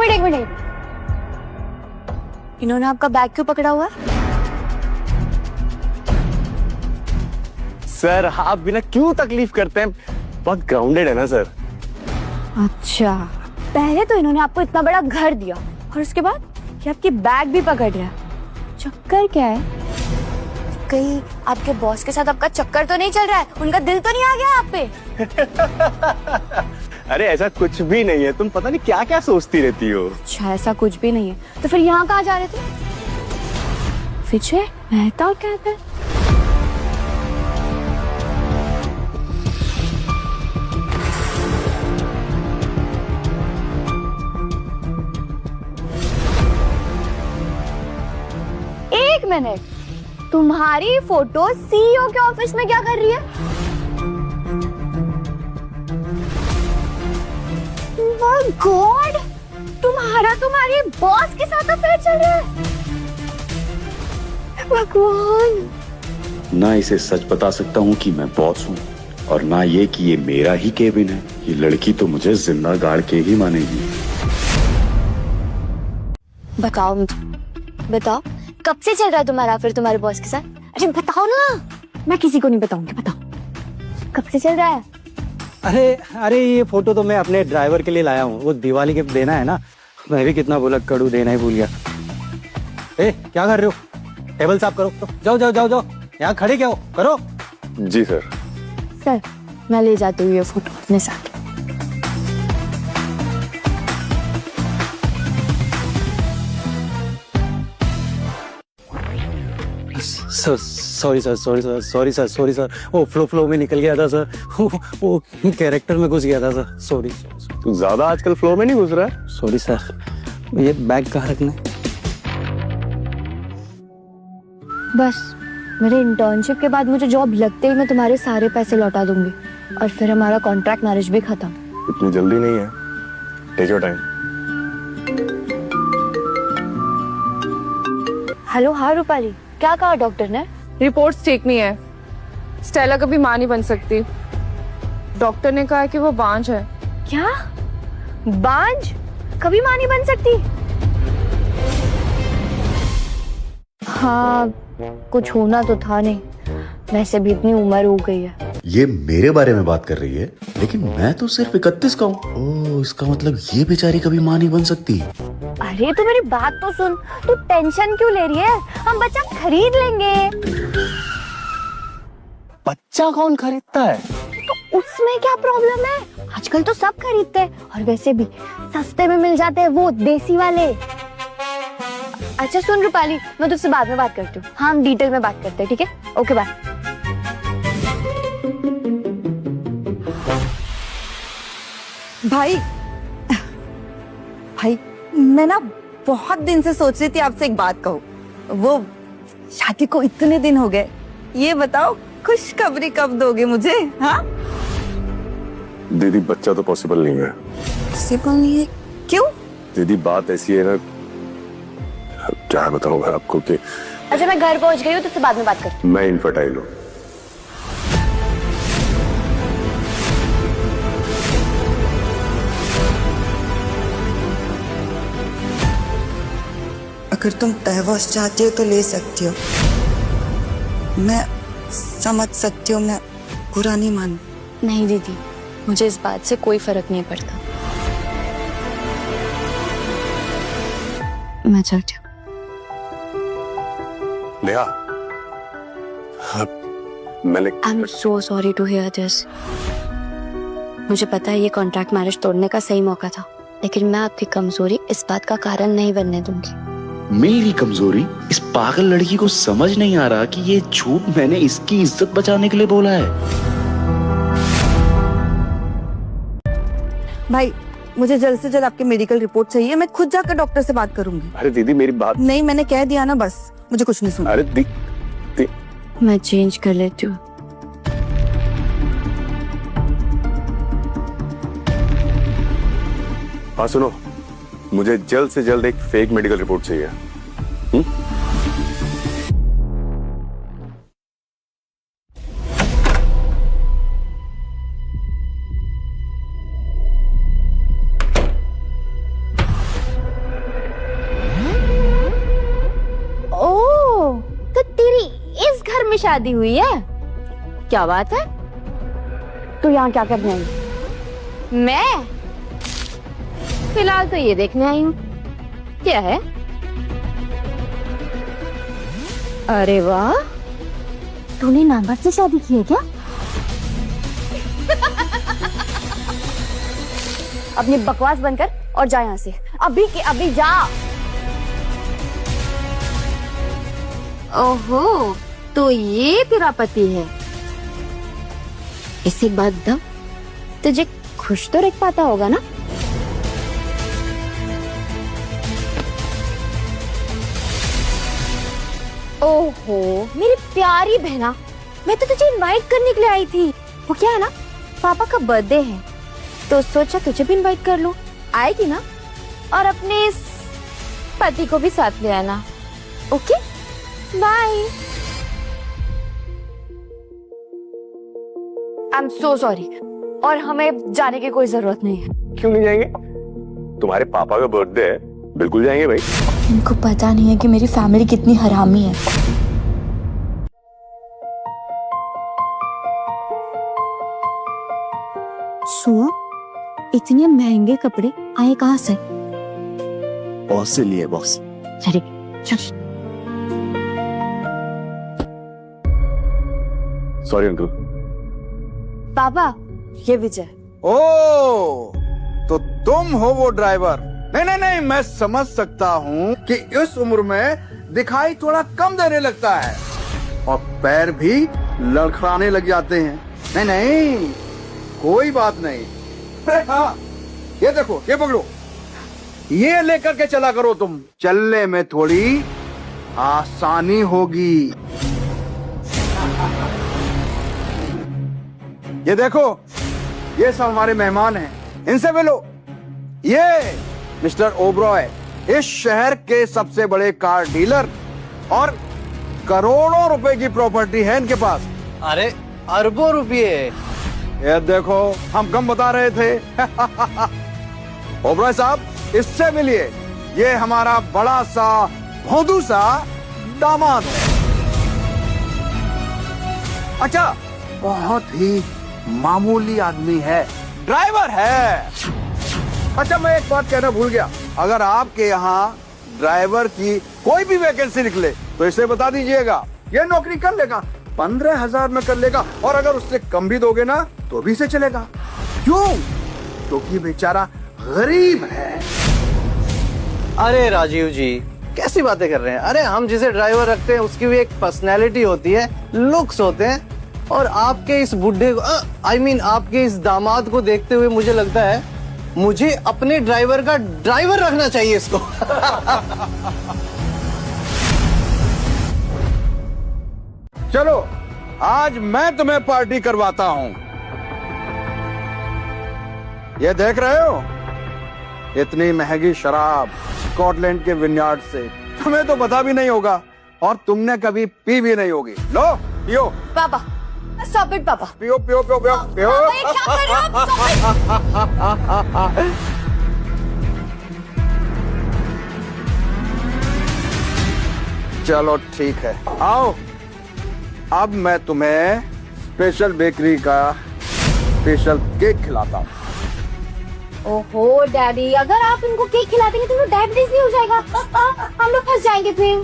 एक मिनट। इन्होंने आपका बैग क्यों पकड़ा हुआ है? सर, आप बिना क्यों तकलीफ करते हैं? बहुत ग्राउंडेड है ना सर। अच्छा, पहले तो इन्होंने आपको इतना बड़ा घर दिया और उसके बाद ये आपकी बैग भी पकड़ रहा है। चक्कर क्या है? कहीं आपके बॉस के साथ आपका चक्कर तो नहीं चल रहा है? उनका दिल तो नहीं आ गया आप पे? अरे ऐसा कुछ भी नहीं है, तुम पता नहीं क्या क्या सोचती रहती हो। अच्छा, ऐसा कुछ भी नहीं है तो फिर यहाँ कहाँ जा रहे थे? विजय मेहता कहते हैं। एक मिनट, तुम्हारी फोटो सीईओ के ऑफिस में क्या कर रही है? माय गॉड, तुम्हारे बॉस के साथ अफेयर चल रहा है। भगवान। ना इसे सच बता सकता हूँ कि मैं बॉस हूँ, और ना ये कि ये मेरा ही केबिन है। ये लड़की तो मुझे जिंदा गाड़ के ही मानेगी। बताओ कब से चल रहा है तुम्हारा फिर तुम्हारे बॉस के साथ? अरे बताओ ना। मैं किसी को नहीं बताऊंगी, बताओ कब से चल रहा है? अरे ये फोटो तो मैं अपने ड्राइवर के लिए लाया हूँ, वो दिवाली के देना है ना। मैं भी कितना बोला, कड़ू देना ही भूल गया। क्या कर रहे हो? टेबल साफ करो। तो जाओ, यहाँ खड़े क्या हो, करो। जी सर। सर, मैं ले जाती हूँ ये फोटो अपने साथ। सॉरी सर, वो फ्लो में निकल गया था सर। वो कैरेक्टर में घुस गया था सर। सॉरी। तू ज्यादा आजकल फ्लो में नहीं घुस रहा है? Sorry sir. ये बैग कहाँ रखना है? बस मेरे इंटर्नशिप के बाद मुझे जॉब लगते ही मैं तुम्हारे सारे पैसे लौटा दूंगी। और फिर हमारा कॉन्ट्रैक्ट मैरिज भी खत्म। इतनी जल्दी नहीं है, टेक योर टाइम। हेलो, हाँ रूपाली, क्या कहा डॉक्टर ने? रिपोर्ट्स ठीक नहीं है, स्टेला कभी मां नहीं बन सकती। डॉक्टर ने कहा कि वो बांझ है। क्या? बांझ? कभी मां नहीं बन सकती? हाँ, कुछ होना तो था नहीं, वैसे भी इतनी उम्र हो गई है। ये मेरे बारे में बात कर रही है, लेकिन मैं तो सिर्फ 31 का हूँ। ओह, इसका मतलब ये बेचारी कभी माँ नहीं बन सकती। अरे तू मेरी बात तो सुन, तू टेंशन क्यों ले रही है? हम बच्चा खरीद लेंगे। बच्चा कौन खरीदता है? तो उसमें क्या प्रॉब्लम है? आजकल तो सब खरीदते हैं, और वैसे भी सस्ते में मिल जाते हैं वो देसी वाले। अच्छा सुन रूपाली, मैं तुझसे बाद में बात करती हूँ। हाँ, हम डिटेल में बात करते हैं, ठीक है? Okay bye. भाई भाई मैं ना बहुत दिन से सोच रही थी आपसे एक बात कहूँ। वो शादी को इतने दिन हो गए, ये बताओ खुशखबरी कब दोगे मुझे? हाँ दीदी, बच्चा तो पॉसिबल नहीं है। पॉसिबल नहीं है? क्यों? दीदी बात ऐसी है ना, क्या बताऊं मैं आपको कि अच्छा मैं घर पहुंच गई हूँ, तुझसे बाद में बात करती मैं इनफर्टाइल हूँ। अगर तुम डाइवोर्स चाहती हो तो ले सकती हो, मैं समझ सकती हूँ, मैं बुरा नहीं मान। हूँ। नहीं दीदी, मुझे इस बात से कोई फर्क नहीं पड़ता। मैं चलती हूँ। नेहा, मैंने I am so sorry to hear this. मुझे पता है ये कॉन्ट्रैक्ट मैरिज तोड़ने का सही मौका था, लेकिन मैं आपकी कमजोरी इस बात का कारण नहीं बनने दूंगी। मेरी कमजोरी? इस पागल लड़की को समझ नहीं आ रहा कि ये झूठ मैंने इसकी इज्जत बचाने के लिए बोला है। भाई मुझे जल्द से जल्द आपकी मेडिकल रिपोर्ट चाहिए, मैं खुद जाकर डॉक्टर से बात करूंगी। अरे दीदी मेरी बात नहीं, मैंने कह दिया ना, बस मुझे कुछ नहीं सुनना। अरे मैं चेंज कर लेती हूँ। हाँ सुनो, मुझे जल्द से जल्द एक फेक मेडिकल रिपोर्ट चाहिए। ओह, तो तेरी इस घर में शादी हुई है? क्या बात है? तू यहाँ क्या करने आई? मैं फिलहाल तो ये देखने आई हूँ। क्या है? अरे वाह, तूने नांबर से शादी की है क्या? अपनी बकवास बंद कर और जा यहाँ से, अभी के अभी जा। ओहो, तो ये तेरा पति है? इसी बात दा तुझे खुश तो रख पाता होगा ना? ओहो मेरी प्यारी बहना, मैं तो तुझे इनवाइट करने के लिए आई थी। वो क्या है ना, पापा का बर्थडे है तो सोचा तुझे भी इनवाइट कर लूं। आएगी ना? और अपने इस पति को भी साथ ले आना। Okay bye. I am so sorry, और हमें जाने की कोई जरूरत नहीं है। क्यों नहीं जाएंगे? तुम्हारे पापा का बर्थडे है, बिल्कुल जाएंगे भाई। इनको पता नहीं है कि मेरी फैमिली कितनी हरामी है। सुनो, इतने महंगे कपड़े आए कहाँ से? बॉस से लिए, बॉस। चल चल। Sorry uncle. पापा, ये विजय। ओ, तो तुम हो वो ड्राइवर? नहीं नहीं नहीं, मैं समझ सकता हूँ कि इस उम्र में दिखाई थोड़ा कम देने लगता है और पैर भी लड़खड़ाने लग जाते हैं। नहीं नहीं, कोई बात नहीं। अरे हाँ, ये देखो, ये पकड़ो, ये लेकर के चला करो, तुम चलने में थोड़ी आसानी होगी। ये देखो, ये सब हमारे मेहमान हैं, इनसे मिलो। ये मिस्टर ओबरॉय, इस शहर के सबसे बड़े कार डीलर, और करोड़ों रुपए की प्रॉपर्टी है इनके पास। अरे अरबों रुपये। ये देखो, हम कम बता रहे थे। ओबरॉय साहब, इससे मिलिए, ये हमारा बड़ा सा भोंदू सा दामाद है। अच्छा, बहुत ही मामूली आदमी है, ड्राइवर है। अच्छा, मैं एक बात कहना भूल गया, अगर आपके यहाँ ड्राइवर की कोई भी वैकेंसी निकले तो इसे बता दीजिएगा, ये नौकरी कर लेगा, 15,000 में कर लेगा, और अगर उससे कम भी दोगे ना तो भी से चलेगा। क्यों? क्योंकि बेचारा गरीब है। अरे राजीव जी, कैसी बातें कर रहे हैं? अरे हम जिसे ड्राइवर रखते हैं उसकी भी एक पर्सनैलिटी होती है, लुक्स होते हैं, और आपके इस बुढ़े को आपके इस दामाद को देखते हुए मुझे लगता है मुझे अपने ड्राइवर का ड्राइवर रखना चाहिए इसको। चलो, आज मैं तुम्हें पार्टी करवाता हूं। ये देख रहे हो, इतनी महंगी शराब स्कॉटलैंड के विनयार्ड से, तुम्हें तो पता भी नहीं होगा, और तुमने कभी पी भी नहीं होगी। लो पियो। पापा, stop it, पापा। पियो पियो पियो पियो पियो। पापा, ये क्या कर रहे हो आप? Stop it। चलो ठीक है, आओ, अब मैं तुम्हें स्पेशल बेकरी का स्पेशल केक खिलाता हूँ। ओहो डैडी, अगर आप इनको केक खिला देंगे तो डायबिटीज नहीं हो जाएगा? हम लोग फंस जाएंगे फिर।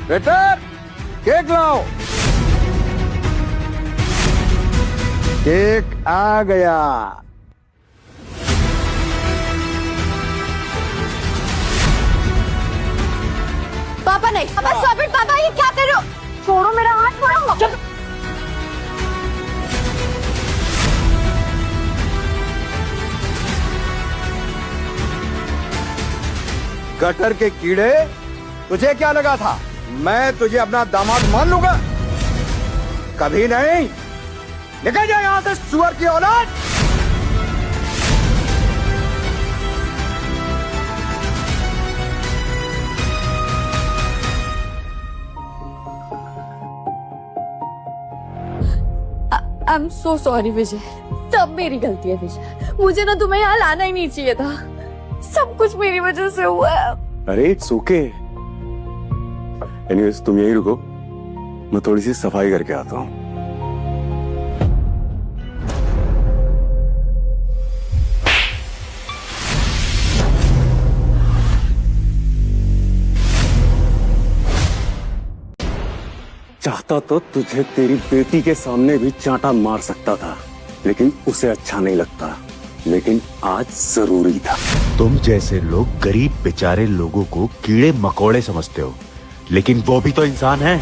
बेटा, केक लाओ। केक आ गया। पापा नहीं, पापा stop it, पापा ये क्या कर रहे हो? छोड़ो मेरा हाथ, छोड़ो। गटर के कीड़े, तुझे क्या लगा था मैं तुझे अपना दामाद मान लूंगा? कभी नहीं। निकल जाए यहां से, सुअर की औलाद। आई एम सो सॉरी विजय, सब मेरी गलती है विजय, मुझे ना तुम्हें यहाँ लाना ही नहीं चाहिए था, सब कुछ मेरी वजह से हुआ है। अरे इट्स ओके। एनीवेज, तुम यहीं रुको, मैं थोड़ी सी सफाई करके आता हूँ। चाहता तो तुझे तेरी बेटी के सामने भी चांटा मार सकता था, लेकिन उसे अच्छा नहीं लगता, लेकिन आज जरूरी था। तुम जैसे लोग गरीब बेचारे लोगों को कीड़े मकोड़े समझते हो, लेकिन वो भी तो इंसान है।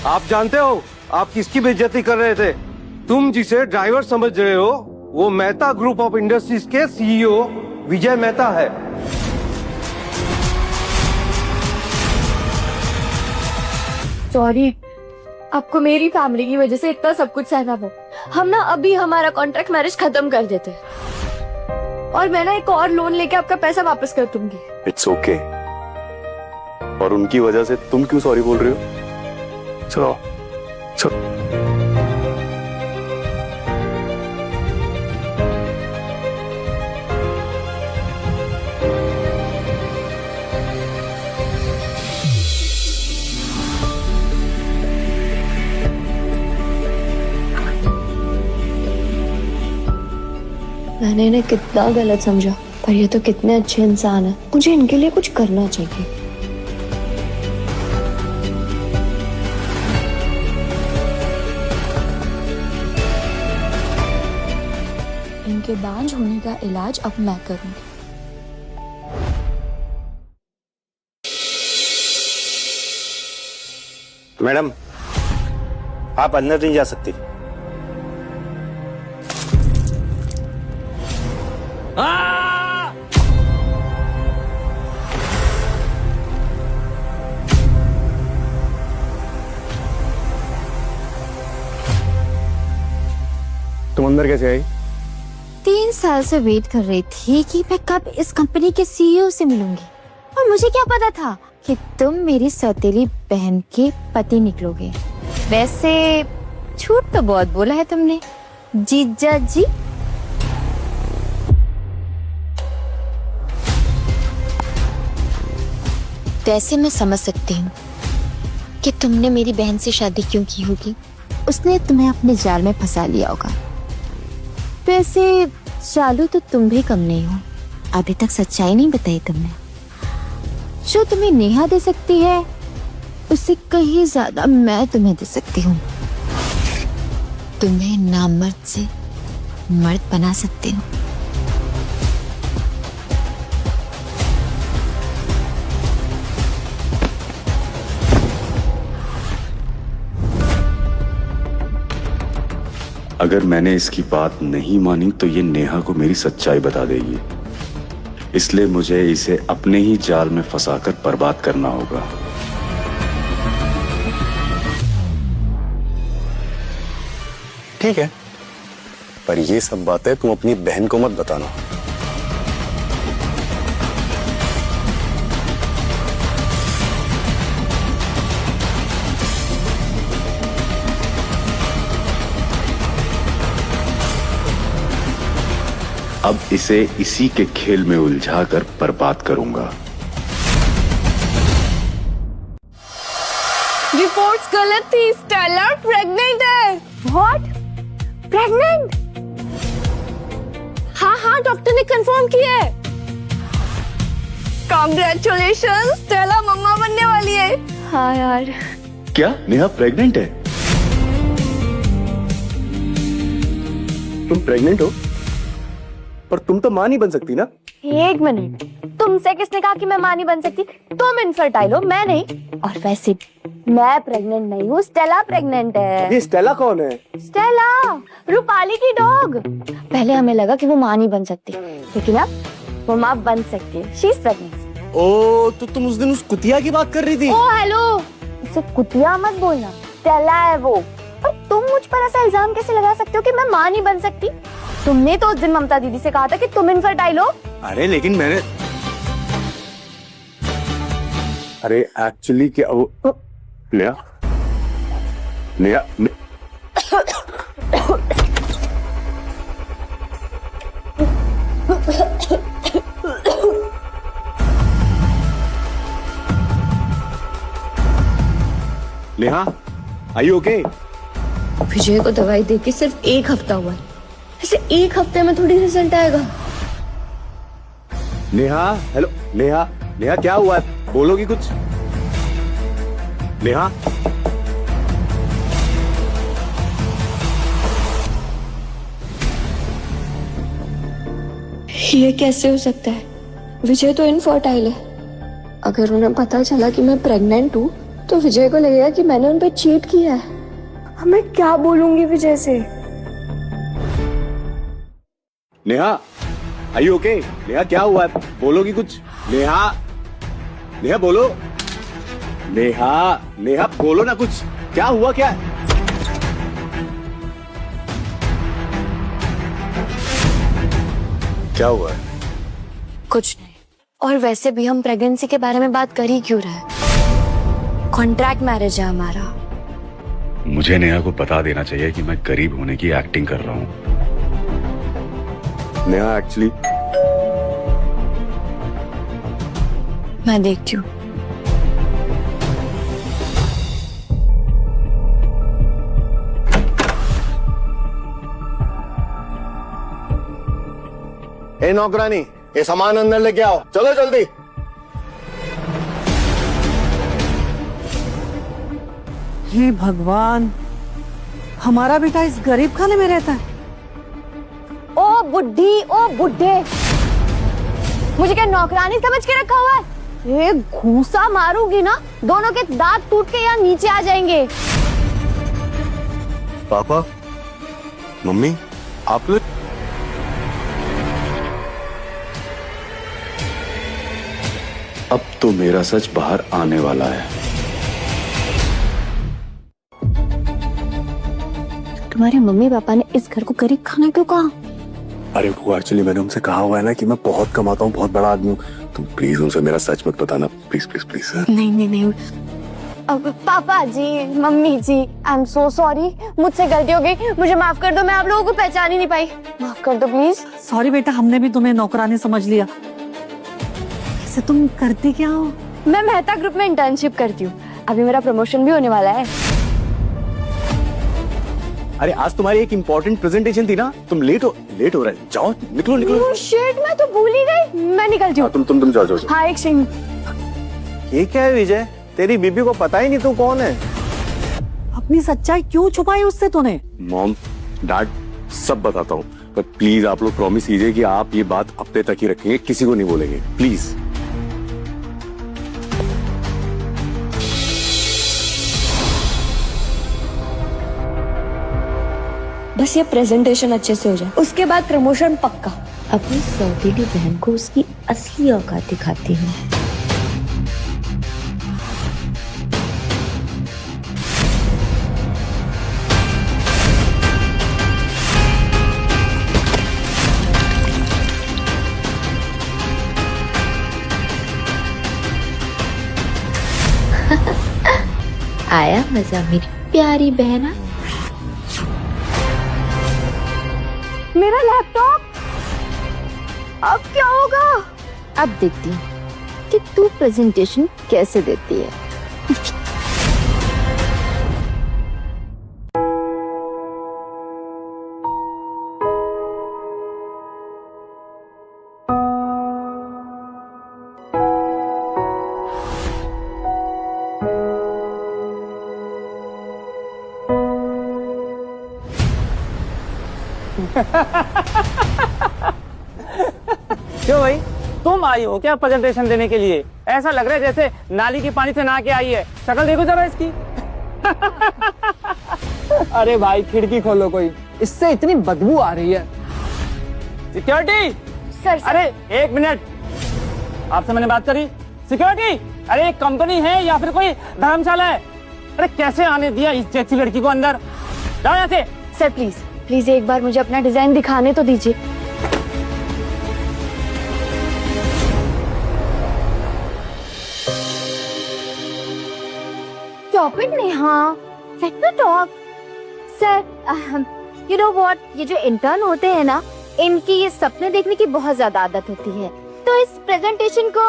आप जानते हो आप किसकी बेइज्जती कर रहे थे? तुम जिसे ड्राइवर समझ रहे हो वो मेहता ग्रुप ऑफ इंडस्ट्रीज के सीईओ विजय मेहता है। सॉरी, आपको मेरी फैमिली की वजह से इतना सब कुछ सहना पड़ा। हम ना अभी हमारा कॉन्ट्रैक्ट मैरिज खत्म कर देते, और मैं ना एक और लोन लेके आपका पैसा वापस कर दूंगी। It's okay. और उनकी वजह से तुम क्यों सॉरी बोल रही हो? चलो चलो। मैंने इन्हें कितना गलत समझा, पर ये तो कितने अच्छे इंसान हैं। मुझे इनके लिए कुछ करना चाहिए। इनके बांझ होने का इलाज अब मैं करूंगी। मैडम, आप अंदर नहीं जा सकती। अंदर कैसे आई? 3 साल से वेट कर रही थी कि मैं कब इस कंपनी के सीईओ से मिलूंगी, और मुझे क्या पता था कि तुम मेरी सौतेली बहन के पति निकलोगे। वैसे झूठ तो बहुत बोला है तुमने, जीजा जी। वैसे मैं समझ सकती हूँ कि तुमने मेरी बहन से शादी क्यों की होगी। उसने तुम्हें अपने जाल में फंसा लिया होगा। वैसे चालू तो तुम भी कम नहीं हो, अभी तक सच्चाई नहीं बताई तुमने। जो तुम्हें नेहा दे सकती है उससे कहीं ज्यादा मैं तुम्हें दे सकती हूँ। तुम्हें नामर्द से मर्द बना सकती हूँ। अगर मैंने इसकी बात नहीं मानी तो ये नेहा को मेरी सच्चाई बता देगी, इसलिए मुझे इसे अपने ही जाल में फंसाकर बर्बाद करना होगा। ठीक है, पर ये सब बातें तुम अपनी बहन को मत बताना। अब इसे इसी के खेल में उलझाकर बर्बाद करूंगा। रिपोर्ट्स गलत थी, स्टेला प्रेग्नेंट है। व्हाट? प्रेग्नेंट? हाँ डॉक्टर ने कंफर्म किया है। कांग्रेचुलेशन, स्टेला मम्मा बनने वाली है। हाँ यार। क्या नेहा प्रेग्नेंट है? तुम प्रेग्नेंट हो? पर तुम तो मां नहीं बन सकती ना। 1 मिनट, तुमसे किसने कहा कि मैं मां नहीं बन सकती? तुम इनफर्टाइल हो, मैं नहीं। और वैसे मैं प्रेग्नेंट नहीं हूँ, स्टेला प्रेग्नेंट है। ये स्टेला कौन है? स्टेला, रूपाली की डॉग। पहले हमें लगा कि वो मां नहीं बन सकती, लेकिन अब वो मां बन सकती है। She is pregnant. ओ, तो तुम उस दिन उस कुतिया की बात कर रही थी? ओ हेलो, उसे कुतिया मत बोलना, स्टेला है वो। और तुम मुझ पर ऐसा इल्जाम कैसे लगा सकते हो कि मैं मां नहीं बन सकती? तुमने तो उस दिन ममता दीदी से कहा था कि तुम इनफर्टाइल हो। अरे लेकिन मैंने, अरे एक्चुअली क्या वो Neha Neha Neha, are you okay? Vijay को दवाई देके सिर्फ 1 हफ्ता हुआ है, ऐसे 1 हफ्ते में थोड़ी रिजल्ट आएगा। नेहा, हेलो नेहा, नेहा क्या हुआ है? बोलोगी कुछ? नेहा, ये कैसे हो सकता है? विजय तो इनफर्टाइल है। अगर उन्हें पता चला कि मैं प्रेग्नेंट हूँ तो विजय को लगेगा कि मैंने उन पर चीट किया है। अब मैं क्या बोलूंगी विजय से? Neha, are you okay? Neha क्या हुआ है? बोलोगी कुछ? नेहा, नेहा बोलो। नेहा, नेहा बोलो ना कुछ। क्या हुआ क्या? क्या हुआ है? कुछ नहीं। और वैसे भी हम प्रेगनेंसी के बारे में बात कर ही क्यों रहे हैं? कॉन्ट्रैक्ट मैरिज है हमारा। मुझे नेहा को बता देना चाहिए कि मैं गरीब होने की एक्टिंग कर रहा हूँ। नेहा एक्चुअली मैं देखती हूँ। ए नौकरानी, ये सामान अंदर लेके आओ, चलो जल्दी। हे भगवान, हमारा बेटा इस गरीब खाने में रहता है। ओ बुड्ढी, ओ बुड्ढे, मुझे क्या नौकरानी समझ के रखा हुआ है? ये घूसा मारूंगी ना, दोनों के दांत टूट के यहाँ नीचे आ जाएंगे। पापा, मम्मी, आप लोग अब तो मेरा सच बाहर आने वाला है। तुम्हारे मम्मी पापा ने इस घर को करीब खाना क्यों कहा? अरे वो एक्चुअली मैंने उनसे कहा हुआ है ना कि मैं बहुत कमाता हूँ, बहुत बड़ा आदमी हूँ। तुम प्लीज उनसे मेरा सच मत बताना, प्लीज प्लीज प्लीज। नहीं नहीं नहीं। अब papa ji, mummy ji, I am so sorry, मुझसे गलती हो गई, मुझे माफ कर दो, मैं आप लोगों को पहचान ही नहीं पाई, माफ कर दो प्लीज। सॉरी बेटा, हमने भी तुम्हें नौकरानी समझ लिया। ऐसे तुम करती क्या हो? मैं मेहता ग्रुप में इंटर्नशिप करती हूँ, अभी मेरा प्रमोशन भी होने वाला है। अरे आज तुम्हारी एक इम्पोर्टेंट प्रेजेंटेशन थी ना, तुम लेट हो रहा है। जाओ निकलो निकलो। शिट, मैं तो भूल ही गई, मैं निकलती हूँ। तुम जाओ। हाँ एक सेकंड। ये क्या है विजय, तेरी बीबी को पता ही नहीं तू कौन है। अपनी सच्चाई क्यों छुपाई उससे तूने? मॉम डैड सब बताता हूँ, पर प्लीज आप लोग प्रॉमिस कीजिए कि आप ये बात अपने तक ही रखेंगे, किसी को नहीं बोलेंगे प्लीज। बस ये प्रेजेंटेशन अच्छे से हो जाए, उसके बाद प्रमोशन पक्का। अपनी सौतेली बहन को उसकी असली औकात दिखाती हूँ। आया मजा मेरी प्यारी बहना। मेरा लैपटॉप अब क्या होगा? अब देखती हूँ कि तू प्रेजेंटेशन कैसे देती है। क्यों भाई, तुम आई हो क्या प्रेजेंटेशन देने के लिए? ऐसा लग रहा है जैसे नाली के पानी से नहा के आई है। शक्ल देखो जरा इसकी। अरे भाई खिड़की खोलो कोई, इससे इतनी बदबू आ रही है। सिक्योरिटी सर, अरे एक मिनट, आपसे मैंने बात करी। सिक्योरिटी, अरे एक कंपनी है या फिर कोई धर्मशाला है? अरे कैसे आने दिया इस जैसी लड़की को अंदर? जाओ यहाँ से। सर प्लीज प्लीज एक बार मुझे अपना डिजाइन दिखाने तो दीजिए। Stop it, Neha. Let me talk. Sir, you know what? ये जो इंटर्न होते हैं ना, इनकी ये सपने देखने की बहुत ज्यादा आदत होती है। तो इस प्रेजेंटेशन को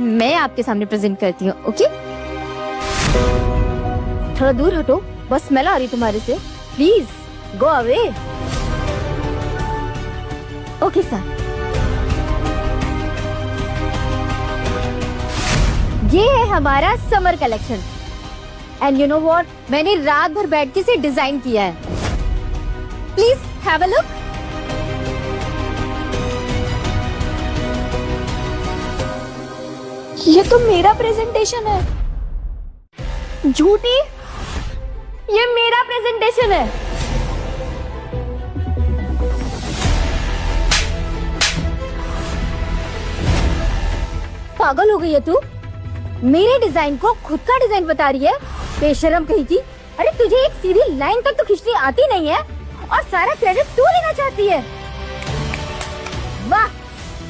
मैं आपके सामने प्रेजेंट करती हूँ, ओके? थोड़ा दूर हटो, बस स्मेल आ रही तुम्हारे से। Please go away. Okay sir. ये है हमारा summer collection. And you know what, मैंने रात भर बैठ के इसे डिजाइन किया है। Please have a look. ये तो मेरा प्रेजेंटेशन है। झूठी, ये मेरा प्रेजेंटेशन है। पागल हो गई है तू? मेरे डिजाइन को खुद का डिजाइन बता रही है, बेशरम कहीं की। अरे तुझे एक सीधी लाइन तक तो खींचनी आती नहीं है और सारा क्रेडिट तू लेना चाहती है। वाह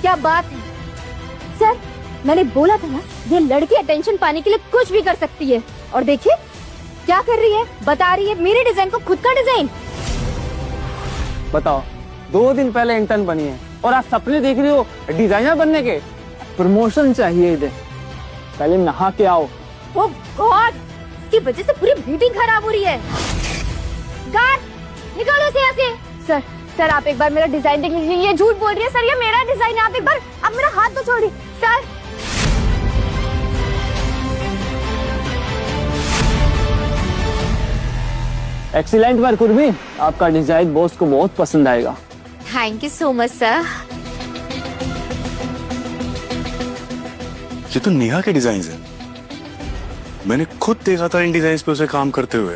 क्या बात है। सर मैंने बोला था ना, ये लड़की अटेंशन पाने के लिए कुछ भी कर सकती है। और देखिए क्या कर रही है, बता रही है मेरे डिजाइन को खुद का डिजाइन। बताओ, 2 दिन पहले इंटर्न बनी है और आज सपने देख रही हो डिजाइनर बनने के? प्रमोशन चाहिए इधर, पहले नहा के आओ। ओह गॉड, इसकी वजह से पूरी मीटिंग खराब हो रही है। गार्ड निकालो इसे यहाँ से। सर सर आप एक बार मेरा डिजाइन देख लीजिए। ये झूठ बोल रही है सर, ये मेरा डिजाइन है। आप एक बार, आप मेरा हाथ तो छोड़िए सर। एक्सीलेंट वर्क उर्मी, आपका डिजाइन बॉस को बहुत पसंद आएगा। Thank you so much sir. ये तो नेहा के डिजाइन है। मैंने खुद देखा था इन डिजाइन पे उसे काम करते हुए।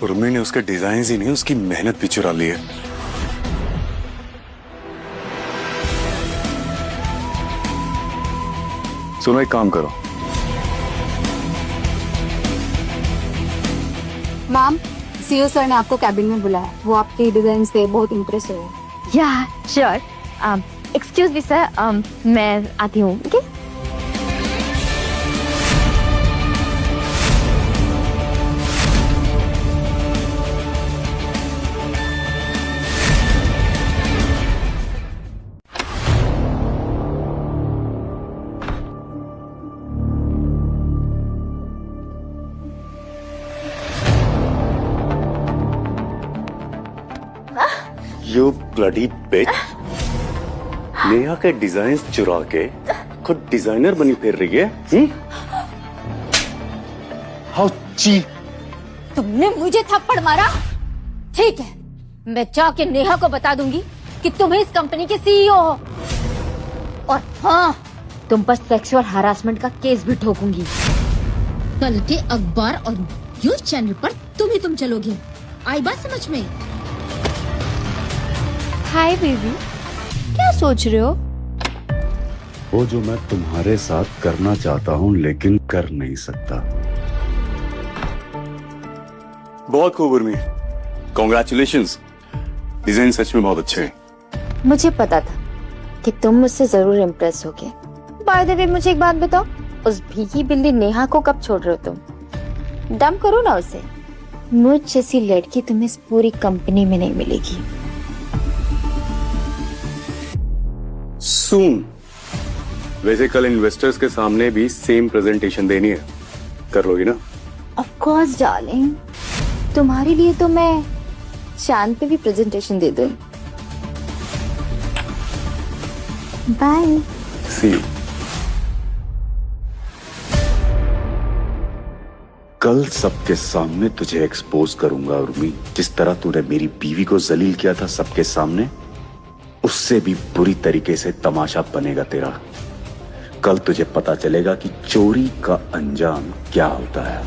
उर्मी ने उसके डिजाइन ही नहीं, उसकी मेहनत भी चुरा ली है। सुनो, एक काम करो। मैम सीईओ सर ने आपको कैबिन में बुलाया, वो आपके डिजाइन से बहुत इम्प्रेस हुए। या श्योर। एक्सक्यूज मी सर, मैं आती हूँ। Okay. You bloody bitch! Neha के डिजाइन चुरा के खुद डिजाइनर बनी फिर रही है। How cheap! तुमने मुझे थप्पड़ मारा? ठीक है, मैं जाके नेहा को बता दूंगी कि तुम इस कंपनी के सीईओ हो। और हाँ, तुम पर सेक्सुअल हरासमेंट का केस भी ठोकूंगी। कल के अखबार और न्यूज चैनल पर तुम चलोगे। आई बात समझ में? हाय बेबी, क्या सोच रहे हो? वो जो मैं तुम्हारे साथ करना चाहता हूँ लेकिन कर नहीं सकता। बहुत खूब उर्मी, कॉन्ग्रेचुलेशंस। डिजाइन सच में बहुत अच्छे हैं। मुझे पता था कि तुम मुझसे जरूर इम्प्रेस होगे। बाय द वे, मुझे एक बात बताओ, उस भीगी बिल्ली नेहा को कब छोड़ रहे हो तुम? डंप करो ना उसे। मुझ जैसी लड़की तुम्हें इस पूरी कंपनी में नहीं मिलेगी। सून। वैसे कल इन्वेस्टर्स के सामने भी सेम प्रेजेंटेशन देनी है, कर लोगी ना? ऑफ कोर्स डार्लिंग, तुम्हारे लिए तो मैं चांद पे भी प्रेजेंटेशन दे दूं। बाय। See you. कल सबके सामने तुझे एक्सपोज करूंगा उर्मी। जिस तरह तूने मेरी बीवी को जलील किया था सबके सामने, उससे भी बुरी तरीके से तमाशा बनेगा तेरा। कल तुझे पता चलेगा कि चोरी का अंजाम क्या होता है।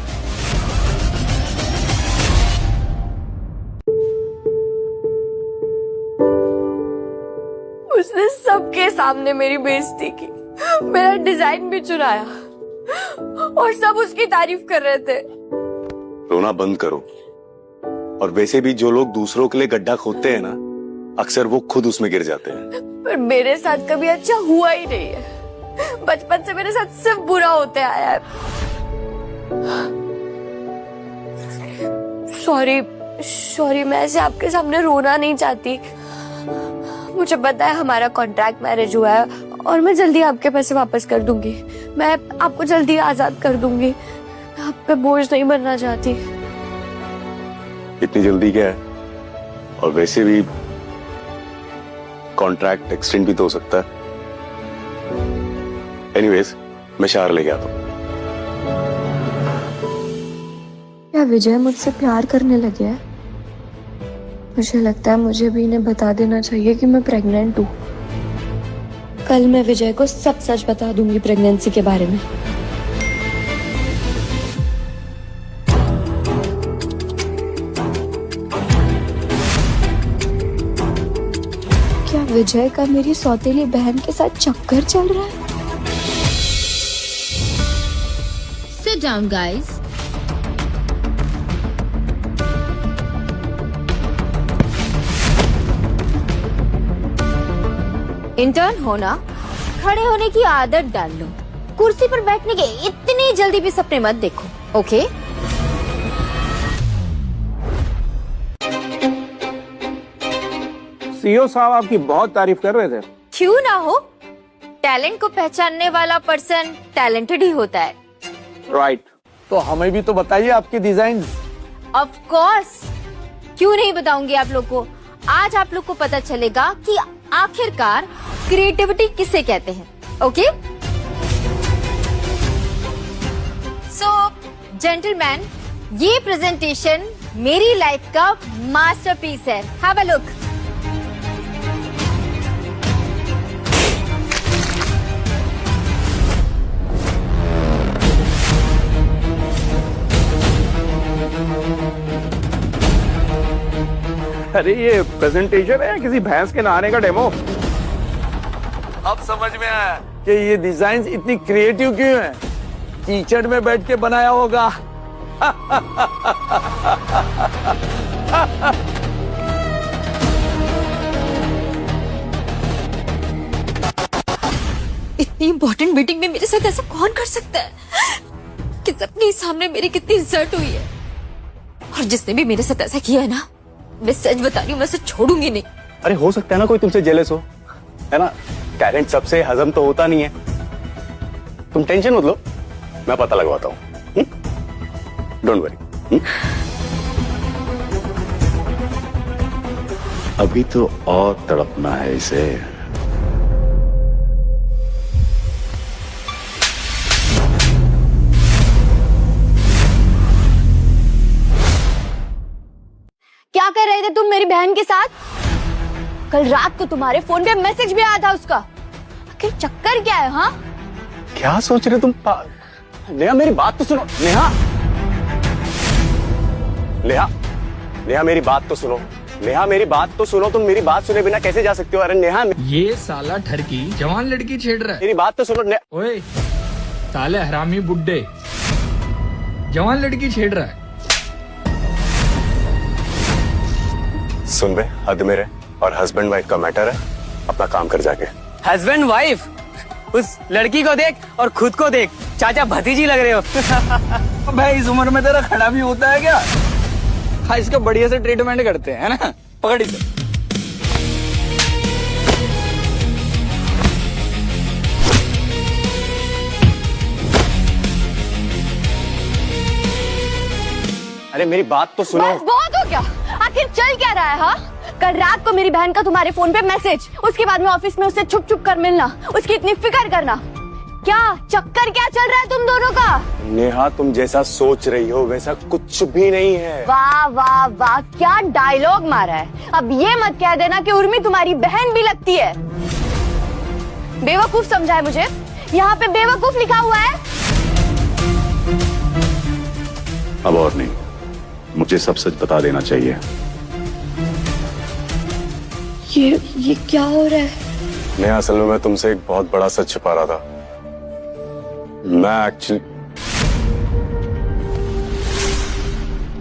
उसने सबके सामने मेरी बेइज्जती की, मेरा डिजाइन भी चुराया और सब उसकी तारीफ कर रहे थे। रोना बंद करो। और वैसे भी जो लोग दूसरों के लिए गड्ढा खोदते हैं ना, अक्सर वो खुद उसमें गिर जाते हैं। पर मेरे साथ कभी अच्छा हुआ ही नहीं है। बचपन से मेरे साथ सिर्फ बुरा होते आया है। सॉरी, मैं ऐसे आपके सामने रोना नहीं चाहती। मुझे पता है हमारा कॉन्ट्रैक्ट मैरिज हुआ है और मैं जल्दी आपके पैसे वापस कर दूंगी। मैं आपको जल्दी आजाद कर दूंगी। मैं आप पे बोझ नहीं बनना चाहती। इतनी जल्दी क्या है? और वैसे भी कॉन्ट्रैक्ट एक्सटेंड भी तो हो सकता है। एनीवेज, मैं शहर लेके आता हूँ। क्या विजय मुझसे प्यार करने लगे हैं? मुझे लगता है मुझे भी इन्हें बता देना चाहिए कि मैं प्रेग्नेंट हूँ। कल मैं विजय को सब सच बता दूंगी प्रेगनेंसी के बारे में। क्या विजय का मेरी सौतेली बहन के साथ चक्कर चल रहा है? Sit down, guys. इंटर्न होना, खड़े होने की आदत डाल लो। कुर्सी पर बैठने के इतनी जल्दी भी सपने मत देखो, ओके? सीईओ साहब आपकी बहुत तारीफ कर रहे थे। क्यों ना हो, टैलेंट को पहचानने वाला पर्सन टैलेंटेड ही होता है। राइट। तो हमें भी तो बताइए आपके डिजाइन। ऑफ कोर्स, क्यों नहीं बताऊंगी आप लोग को। आज आप लोग को पता चलेगा कि आखिरकार क्रिएटिविटी किसे कहते हैं, ओके? सो जेंटलमैन, ये प्रेजेंटेशन मेरी लाइफ का मास्टरपीस है। Have a look. अरे ये प्रेजेंटेशन है किसी भैंस के नहाने का डेमो? अब समझ में आया कि ये डिजाइन इतनी क्रिएटिव क्यों है। कीचड़ में बैठ के बनाया होगा। इतनी इम्पोर्टेंट मीटिंग में मेरे साथ ऐसा कौन कर सकता है कि सबके सामने मेरी कितनी इज्जत हुई है। और जिसने भी मेरे साथ ऐसा किया है ना, मैं सच बता रही हूँ, मैं उसे छोड़ूंगी नहीं। अरे हो सकता है ना कोई तुमसे जेलस हो, है ना? टैलेंट सबसे हजम तो होता नहीं है। तुम टेंशन मत लो, मैं पता लगवाता हूँ। Don't worry. अभी तो और तड़पना है इसे। क्या कर रहे थे तुम मेरी बहन के साथ? कल रात को तुम्हारे फोन पे मैसेज भी आया था उसका। आखिर चक्कर क्या है? हाँ, क्या सोच रहे तुम? नेहा मेरी बात तो सुनो। नेहा, नेहा, नेहा मेरी बात तो सुनो। नेहा मेरी बात तो सुनो। तुम मेरी बात सुने बिना कैसे जा सकते हो? अरे नेहा, ये साला ठरकी जवान लड़की छेड़ रहा है। मेरी बात तो सुनो। ओए साले हरामी बुड्ढे, जवान लड़की छेड़ रहा है। सुन बे, हद मेरे और हस्बैंड वाइफ का मैटर है, अपना काम कर जाके। Husband wife? उस लड़की को देख और खुद को देख, चाचा भतीजी लग रहे हो। भाई इस उम्र में तेरा खड़ा भी होता है क्या? हाँ, इसका बढ़िया से ट्रीटमेंट करते हैं, है ना? पकड़ इसे। अरे मेरी बात तो सुनो। बस बहुत हो गया। आखिर चल क्या रहा है? हाँ, कल रात को मेरी बहन का तुम्हारे फोन पे मैसेज, उसके बाद में ऑफिस में उससे छुप छुप कर मिलना, उसकी इतनी फिक्र करना। क्या चक्कर क्या चल रहा है तुम दोनों का? नेहा, तुम जैसा सोच रही हो वैसा कुछ भी नहीं है। वाह वाह वाह, क्या डायलॉग मारा है। अब ये मत कह देना कि उर्मी तुम्हारी बहन भी लगती है। बेवकूफ समझा है मुझे? यहाँ पे बेवकूफ लिखा हुआ है। अब और नहीं, मुझे सब सच बता देना चाहिए। ये क्या हो रहा है? नेहा, असल में मैं तुमसे एक बहुत बड़ा सच छिपा रहा था। मैं एक्चुअली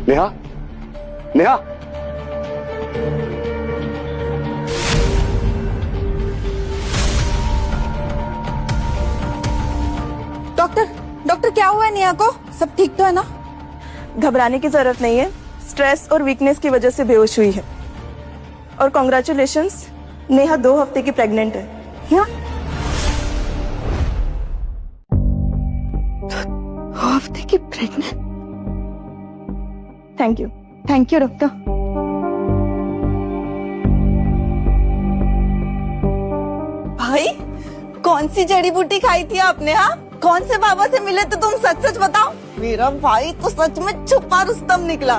नेहा, नेहा, डॉक्टर क्या हुआ है नेहा को? सब ठीक तो है ना? घबराने की जरूरत नहीं है, स्ट्रेस और वीकनेस की वजह से बेहोश हुई है। और कॉन्ग्रेचुलेशंस, नेहा 2 हफ्ते की प्रेग्नेंट है। क्या? 2 हफ्ते की प्रेग्नेंट? Thank you doctor. भाई, कौन सी जड़ी बूटी खाई थी आपने? हाँ, कौन से बाबा से मिले थे तुम? सच सच बताओ। मेरा भाई तो सच में छुपा रुस्तम निकला।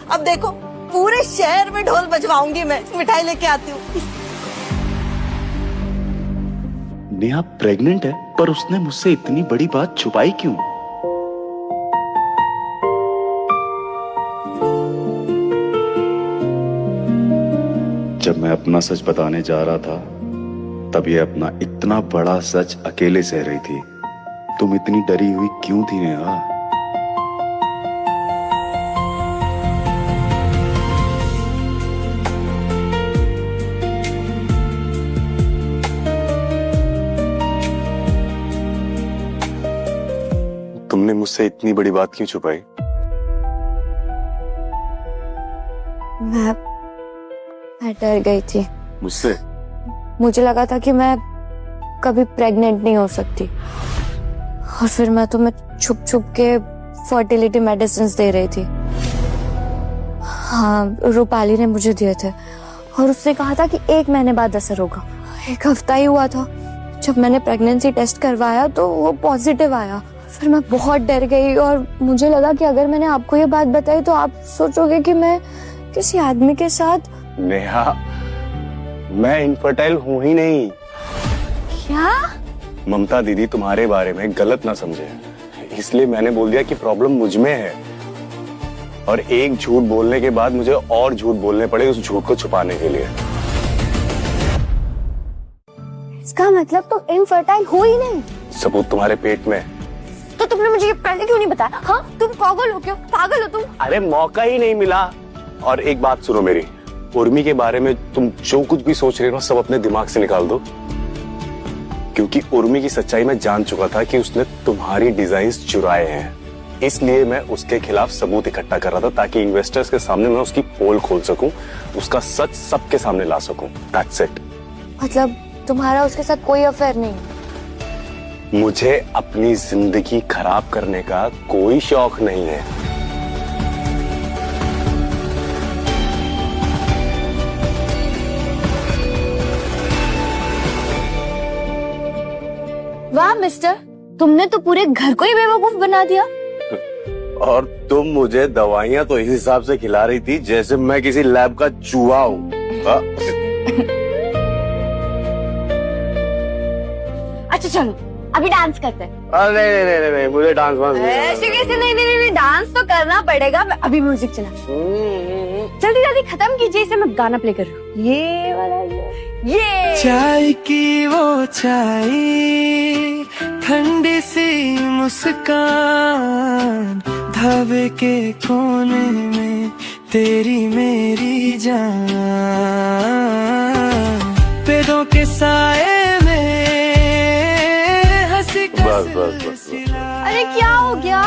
अब देखो, पूरे शहर में ढोल बजवाऊंगी मैं। मिठाई लेके आती हूँ। नेहा प्रेग्नेंट है, पर उसने मुझसे इतनी बड़ी बात छुपाई क्यों? जब मैं अपना सच बताने जा रहा था, तब ये अपना इतना बड़ा सच अकेले सह रही थी। तुम इतनी डरी हुई क्यों थी नेहा? तुमने मुझसे इतनी बड़ी बात क्यों छुपाई? मैं डर गई थी। मुझसे? मुझे लगा था कि मैं कभी प्रेग्नेंट नहीं हो सकती, और फिर मैं तुम्हें छुप छुप के फर्टिलिटी मेडिसिन दे रही थी। हाँ, रूपाली ने मुझे दिए थे, और उसने कहा था कि 1 महीने बाद असर होगा। 1 हफ्ता ही हुआ था जब मैंने प्रेगनेंसी टेस्ट करवाया तो वो पॉजिटिव आया। फिर मैं बहुत डर गई, और मुझे लगा कि अगर मैंने आपको ये बात बताई तो आप सोचोगे कि मैं किसी आदमी के साथ। नेहा, मैं इनफर्टाइल हूं ही नहीं। क्या? ममता दीदी तुम्हारे बारे में गलत ना समझे, इसलिए मैंने बोल दिया कि प्रॉब्लम मुझ में है। और एक झूठ बोलने के बाद मुझे और झूठ बोलने पड़े उस झूठ को छुपाने के लिए। इसका मतलब तुम इनफर्टाइल हो ही नहीं? सबूत तुम्हारे पेट में। तो तुमने मुझे ये पहले क्यों नहीं बताया? हाँ, तुम पागल हो क्या? पागल हो तुम? अरे मौका ही नहीं मिला। और एक बात सुनो मेरी, उर्मी के बारे में तुम जो कुछ भी सोच रहे हो सब अपने दिमाग से निकाल दो, क्योंकि उर्मी की सच्चाई मैं जान चुका था कि उसने तुम्हारी डिजाइन्स चुराए हैं। इसलिए मैं उसके खिलाफ सबूत इकट्ठा कर रहा था ताकि इन्वेस्टर्स के सामने मैं उसकी पोल खोल सकूं, उसका सच सबके सामने ला सकूं। That's it. मतलब तुम्हारा उसके साथ कोई अफेयर नहीं? मुझे अपनी जिंदगी खराब करने का कोई शौक नहीं है। वाह मिस्टर, तुमने तो पूरे घर को ही बेवकूफ बना दिया। और तुम मुझे दवाइयां तो इस हिसाब से खिला रही थी जैसे मैं किसी लैब का चूहा हूँ। अच्छा चलो अभी डांस करते हैं। अरे नहीं, मुझे डांस वांस ऐसे कैसे? नहीं, डांस तो करना पड़ेगा। अभी म्यूजिक चला, जल्दी जल्दी खत्म कीजिए इसे, मैं गाना प्ले कर रही हूँ। ये वाला ये चाय की वो चाय, ठंडी सी मुस्कान, ढाबे के कोने में तेरी मेरी जान, पेड़ों के साए में हंसी बस। अरे क्या हो गया?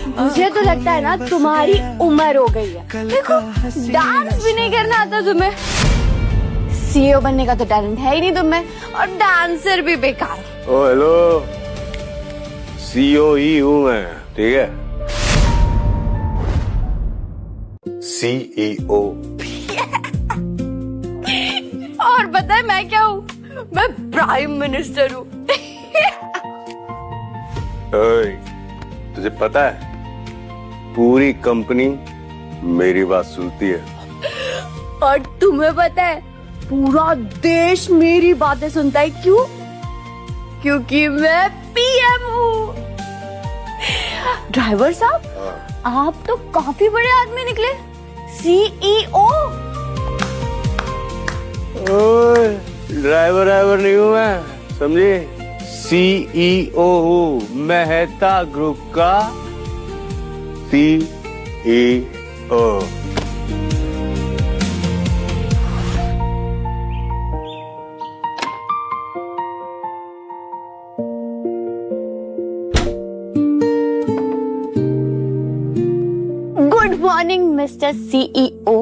मुझे तो लगता है ना तुम्हारी उम्र हो गई है। देखो डांस भी नहीं करना आता तुम्हें। सीईओ बनने का तो टैलेंट है ही नहीं तुम्हें, और डांसर भी बेकार। ओ हेलो, सीईओ ही हूँ मैं, ठीक है? सीईओ। और पता है मैं क्या हूँ? मैं प्राइम मिनिस्टर हूँ। तुझे पता है पूरी कंपनी मेरी बात सुनती है। और तुम्हें पता है पूरा देश मेरी बातें सुनता है। क्यों? क्योंकि मैं पीएम हूँ। ड्राइवर साहब, आप तो काफी बड़े आदमी निकले। सीईओ। ड्राइवर नहीं हूँ मैं, समझी? सीईओ हूँ, मेहता ग्रुप का CEO. Good morning mister CEO.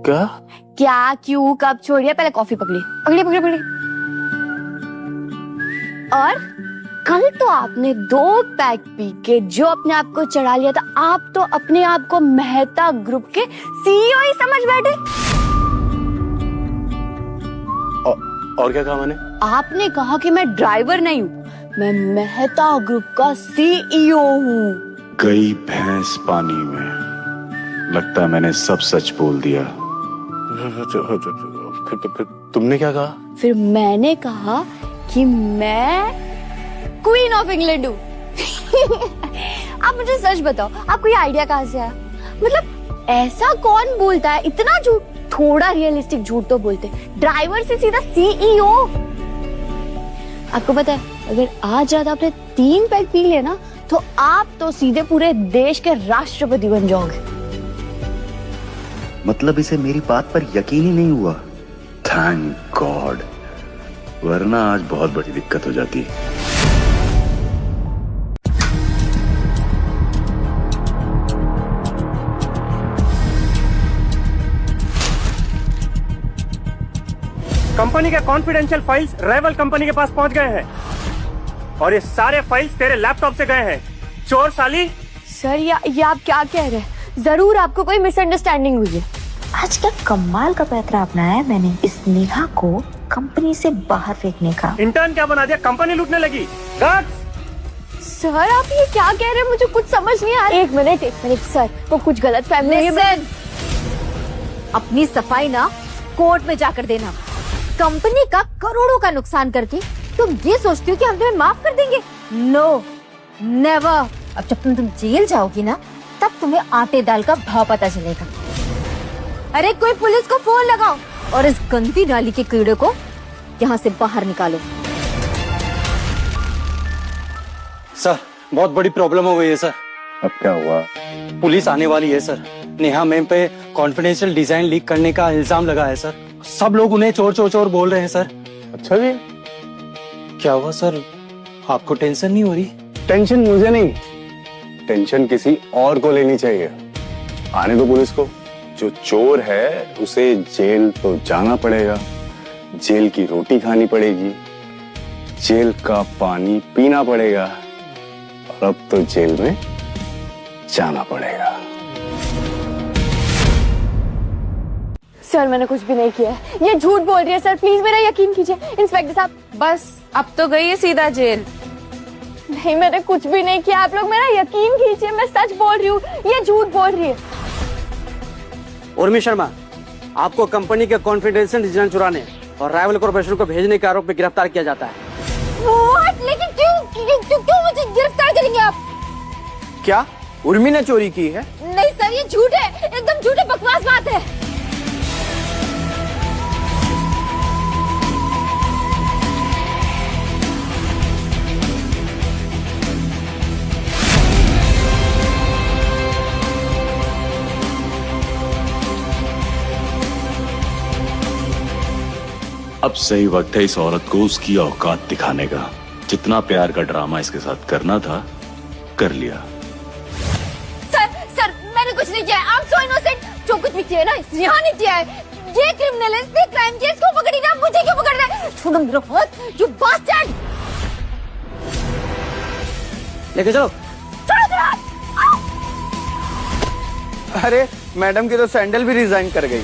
क्या? क्या क्यों कब छोड़िए, पहले कॉफी पकड़ी पकड़ी। और कल तो आपने 2 पैक पी के जो अपने आप को चढ़ा लिया था, आप तो अपने आप को मेहता ग्रुप के सीईओ ही समझ बैठे। और क्या कहा मैंने? आपने कहा कि मैं ड्राइवर नहीं हूँ, मैं मेहता ग्रुप का सीईओ हूँ। गई भैंस पानी में, लगता है मैंने सब सच बोल दिया। फिर तुमने क्या कहा? फिर मैंने कहा कि मैं क्वीन ऑफ इंग्लैंड हूँ। आप मुझे सच बताओ, आपको ये आइडिया कहाँ से आया? मतलब ऐसा कौन बोलता है? इतना झूठ, थोड़ा रियलिस्टिक झूठ तो बोलते। ड्राइवर से सीधा सीईओ। आपको पता है अगर आज रात आपने 3 पैक पी लिया ना तो आप तो सीधे पूरे देश के राष्ट्रपति बन जाओगे। मतलब इसे मेरी बात पर यकीन ही नहीं हुआ। थैंक गॉड, वरना आज बहुत बड़ी दिक्कत हो जाती। कंपनी के कॉन्फिडेंशियल फाइल्स राइवल कंपनी के पास पहुंच गए हैं और ये सारे फाइल्स तेरे लैपटॉप से गए हैं। चोर साली। सर ये आप क्या कह रहे हैं? जरूर आपको कोई मिसअंडरस्टैंडिंग हुई है। आज क्या कमाल का पैतरा अपनाया है मैंने इस नेहा को कंपनी से बाहर फेंकने का। इंटर्न क्या बना दिया, कंपनी लूटने लगी। सर आप ये क्या कह रहे हैं? मुझे कुछ समझ नहीं आ रहा। एक मिनट सर, वो कुछ गलत फहमी है। अपनी सफाई ना कोर्ट में जाकर देना। कंपनी का करोड़ों का नुकसान करके तुम ये सोचती हो कि हम तुम्हें माफ कर देंगे? No never. अब जब तुम जेल जाओगी ना तब तुम्हें आटे दाल का भाव पता चलेगा। अरे कोई पुलिस को फोन लगाओ और इस गंदी नाली के कीड़े को यहाँ से बाहर निकालो। सर बहुत बड़ी प्रॉब्लम हो गई है सर। अब क्या हुआ? पुलिस आने वाली है सर। नेहा मैम पे कॉन्फिडेंशियल डिजाइन लीक करने का इल्जाम लगा है सर। सब लोग उन्हें चोर चोर चोर बोल रहे हैं सर। अच्छा जी। क्या हुआ सर, आपको टेंशन नहीं हो रही? टेंशन मुझे नहीं, टेंशन किसी और को लेनी चाहिए। आने दो पुलिस को। जो चोर है उसे जेल तो जाना पड़ेगा, जेल की रोटी खानी पड़ेगी, जेल का पानी पीना पड़ेगा, और अब तो जेल में जाना पड़ेगा। सर मैंने कुछ भी नहीं किया है, ये झूठ बोल रही है सर, प्लीज मेरा यकीन कीजिए। इंस्पेक्टर साहब बस अब तो गई है सीधा जेल। नहीं मैंने कुछ भी नहीं किया, आप लोग मेरा यकीन कीजिए, मैं सच बोल रही हूँ, ये झूठ बोल रही है। उर्मी शर्मा, आपको कंपनी के कॉन्फिडेंशियल डिजाइन चुराने और राइवल कॉर्पोरेशन को भेजने के आरोप में गिरफ्तार किया जाता है। What? लेकिन क्यों मुझे गिरफ्तार करेंगे आप? क्या उर्मी ने चोरी की है? नहीं सर ये झूठ है, एकदम झूठ है, बकवास बात है। अब सही वक्त है इस औरत को उसकी औकात दिखाने का। जितना प्यार का ड्रामा इसके साथ करना था कर लिया। सर मैंने कुछ नहीं किया है, I'm so innocent। जो कुछ भी किया है ना इसने यहाँ नहीं किया है, ये क्रिमिनल है, इसने क्राइम किया, इसको पकड़ी ना, मुझे क्यों पकड़ रहे हैं? छोड़ो मेरा हाथ, you bastard! लेके चलो। छोड़ो मेरा हाथ! अरे मैडम की तो सैंडल भी रिजाइन कर गई।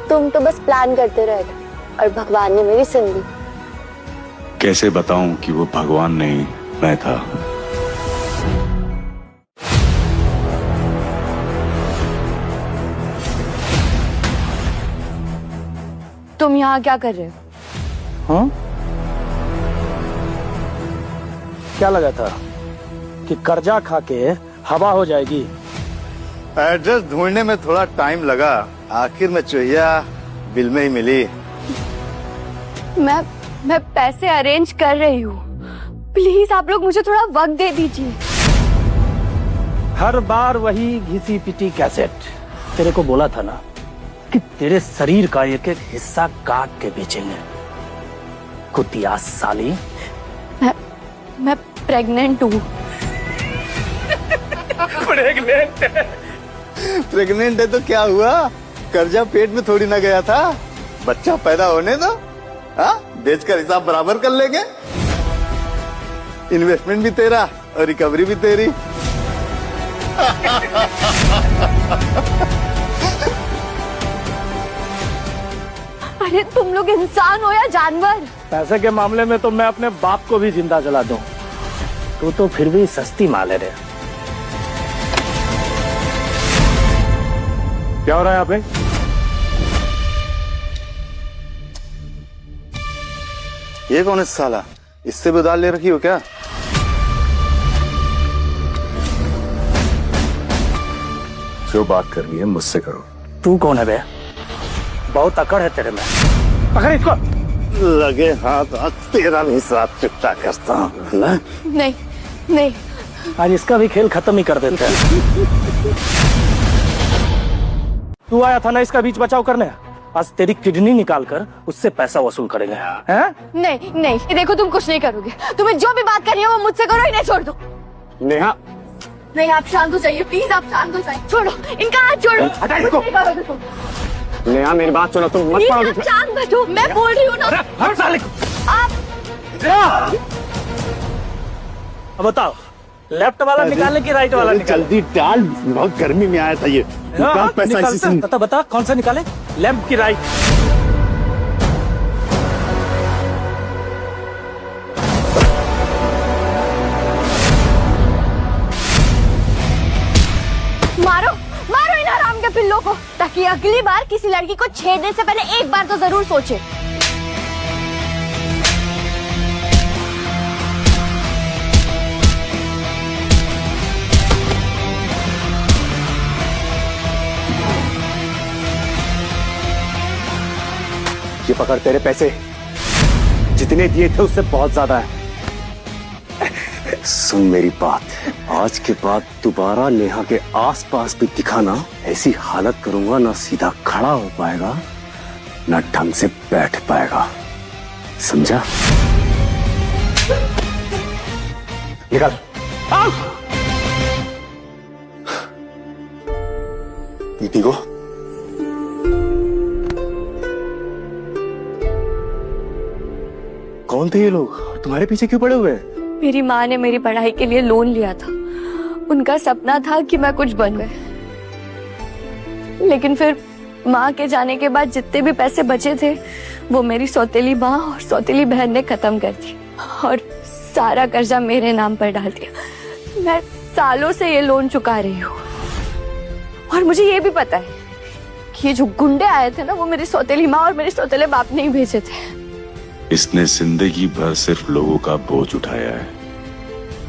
तुम तो बस प्लान करते रह गए और भगवान ने मेरी सुन ली। कैसे बताऊं कि वो भगवान नहीं मैं था। तुम यहाँ क्या कर रहे हो? हाँ? क्या लगा था कि कर्जा खा के हवा हो जाएगी? एड्रेस ढूंढने में थोड़ा टाइम लगा, आखिर में चुहिया बिल में ही मिली। मैं पैसे अरेंज कर रही हूँ, प्लीज आप लोग मुझे थोड़ा वक्त दे दीजिए। हर बार वही घिसी पिटी कैसेट। तेरे को बोला था ना कि तेरे शरीर का एक एक हिस्सा काट के बेचेंगे। कुतिया साली। मैं प्रेग्नेंट हूँ। प्रेग्नेंट है तो क्या हुआ, कर्जा पेट में थोड़ी ना गया था। बच्चा पैदा होने दो, हाँ बेचकर हिसाब बराबर कर लेंगे। इन्वेस्टमेंट भी तेरा और रिकवरी भी तेरी। अरे तुम लोग इंसान हो या जानवर? पैसे के मामले में तो मैं अपने बाप को भी जिंदा जला दूं। तू तो फिर भी सस्ती माल है रे। क्या हो रहा है यहाँ पे? ये कौन है साला, इससे भी उधार ले रखी हो क्या? जो बात करनी है मुझसे करो। तू कौन है बे? बहुत अकड़ है तेरे में। पकड़ इसको। लगे हाथ आज तेरा नहीं साथ चुपटा करता हूँ। नहीं आज इसका भी खेल खत्म ही कर देते हैं। तू आया था ना इसका बीच बचाव करने, आज तेरी किडनी निकाल कर उससे पैसा वसूल करेंगे। हैं? नहीं देखो तुम कुछ नहीं करोगे, तुम्हें जो भी बात करनी है वो मुझसे करो, इन्हें छोड़ दो। नेहा नहीं आप शांत हो जाइए प्लीज, आप शांत हो जाइए। छोड़ो इनका हाथ, छोड़ो। हटा इसको। कुछ नहीं करोगे तुम। नेहा मेरी बात सुनो, तुम मत प्लीज पड़ो। आप शांत बैठो, मैं बोल रही हूँ ना। हट साले को। आप अब बताओ लेफ्ट वाला निकाले कि राइट वाला निकाले? जल्दी डाल, बहुत गर्मी में आया था ये। निकाल पैसा इसी से। बता कौन सा निकाले, लेफ्ट की राइट? मारो इन हराम के पिल्लों को, ताकि अगली बार किसी लड़की को छेड़ने से पहले एक बार तो जरूर सोचे। ये पकड़ तेरे पैसे, जितने दिए थे उससे बहुत ज्यादा है। सुन मेरी बात, आज के बाद दोबारा नेहा के आसपास भी दिखाना, ऐसी हालत करूंगा ना सीधा खड़ा हो पाएगा ना ढंग से बैठ पाएगा, समझा? निकल। दीदी को कौन थे ये लोग? तुम्हारे पीछे क्यों पड़े हुए हैं? मेरी माँ ने मेरी पढ़ाई के लिए लोन लिया था। उनका सपना था कि मैं कुछ बन गए, लेकिन फिर माँ के जाने के बाद जितने भी पैसे बचे थे वो मेरी सौतेली माँ और सौतेली बहन ने खत्म कर दी और सारा कर्जा मेरे नाम पर डाल दिया। मैं सालों से ये लोन चुका रही हूँ और मुझे ये भी पता है कि ये जो गुंडे आए थे ना, वो मेरी सौतेली माँ और मेरे सौतेले बाप ने ही भेजे थे। इसने जिंदगी भर सिर्फ लोगों का बोझ उठाया है।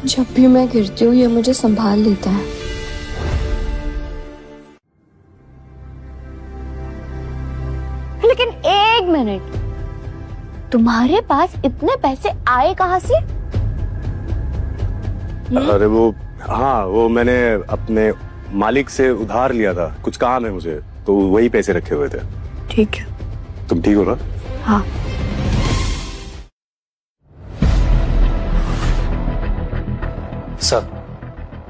जब भी मैं गिरती हूँ ये मुझे संभाल लेता है। लेकिन एक मिनट, तुम्हारे पास इतने पैसे आए कहाँ से? अरे वो, हाँ वो मैंने अपने मालिक से उधार लिया था, कुछ काम है मुझे, तो वही पैसे रखे हुए थे। ठीक है। तुम ठीक हो ना? हाँ।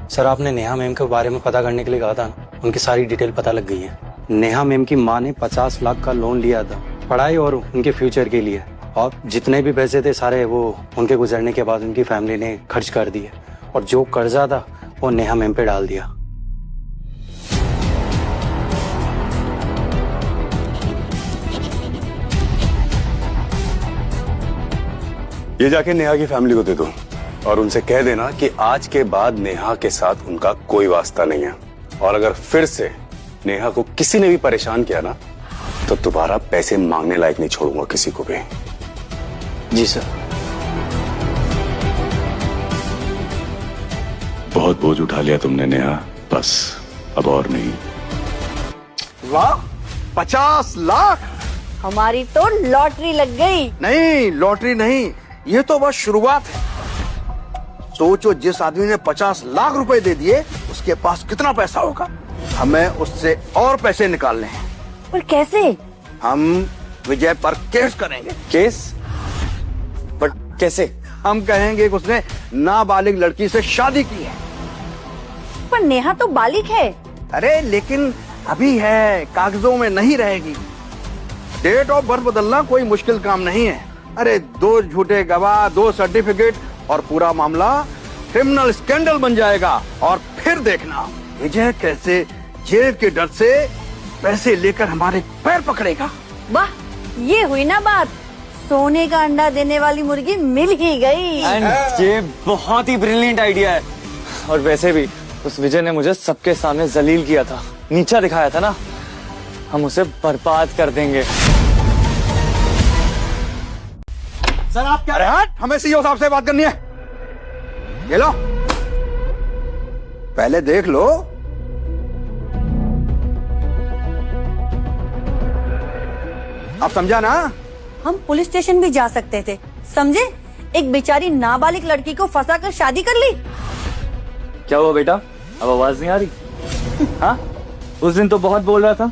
सर आपने नेहा मैम के बारे में पता करने के लिए कहा था ना, उनकी सारी डिटेल पता लग गई है। नेहा मैम की माँ ने 50 लाख का लोन लिया था पढ़ाई और उनके फ्यूचर के लिए, और जितने भी पैसे थे सारे वो उनके गुजरने के बाद उनकी फैमिली ने खर्च कर दिए, और जो कर्जा था वो नेहा मैम पे डाल दिया। ये जाके नेहा की फैमिली को दे दो और उनसे कह देना कि आज के बाद नेहा के साथ उनका कोई वास्ता नहीं है, और अगर फिर से नेहा को किसी ने भी परेशान किया ना तो दोबारा पैसे मांगने लायक नहीं छोड़ूंगा किसी को भी। जी सर। बहुत बोझ उठा लिया तुमने नेहा, बस अब और नहीं। वाह, 50 लाख! हमारी तो लॉटरी लग गई। नहीं, लॉटरी नहीं, ये तो बस शुरुआत है। सोचो, जिस आदमी ने 50 लाख रुपए दे दिए उसके पास कितना पैसा होगा। हमें उससे और पैसे निकालने हैं। और कैसे? हम विजय पर केस करेंगे। केस? पर कैसे? हम कहेंगे कि उसने नाबालिग लड़की से शादी की है। पर नेहा तो बालिग है। अरे लेकिन अभी है, कागजों में नहीं रहेगी। डेट ऑफ बर्थ बदलना कोई मुश्किल काम नहीं है। अरे 2 झूठे गवाह, 2 सर्टिफिकेट और पूरा मामला क्रिमिनल स्कैंडल बन जाएगा। और फिर देखना विजय कैसे जेल के डर से पैसे लेकर हमारे पैर पकड़ेगा। वाह, ये हुई ना बात। सोने का अंडा देने वाली मुर्गी मिल ही गई। ये बहुत ही ब्रिलियंट आइडिया है। और वैसे भी उस विजय ने मुझे सबके सामने जलील किया था, नीचा दिखाया था ना, हम उसे बर्बाद कर देंगे। सर आप क्या? अरे हट, हमें सीईओ साहब से बात करनी है। ये लो, पहले देख लो। आप समझा ना? हम पुलिस स्टेशन भी जा सकते थे, समझे? एक बेचारी नाबालिग लड़की को फंसा कर शादी कर ली। क्या हुआ बेटा, अब आवाज नहीं आ रही? हाँ, उस दिन तो बहुत बोल रहा था।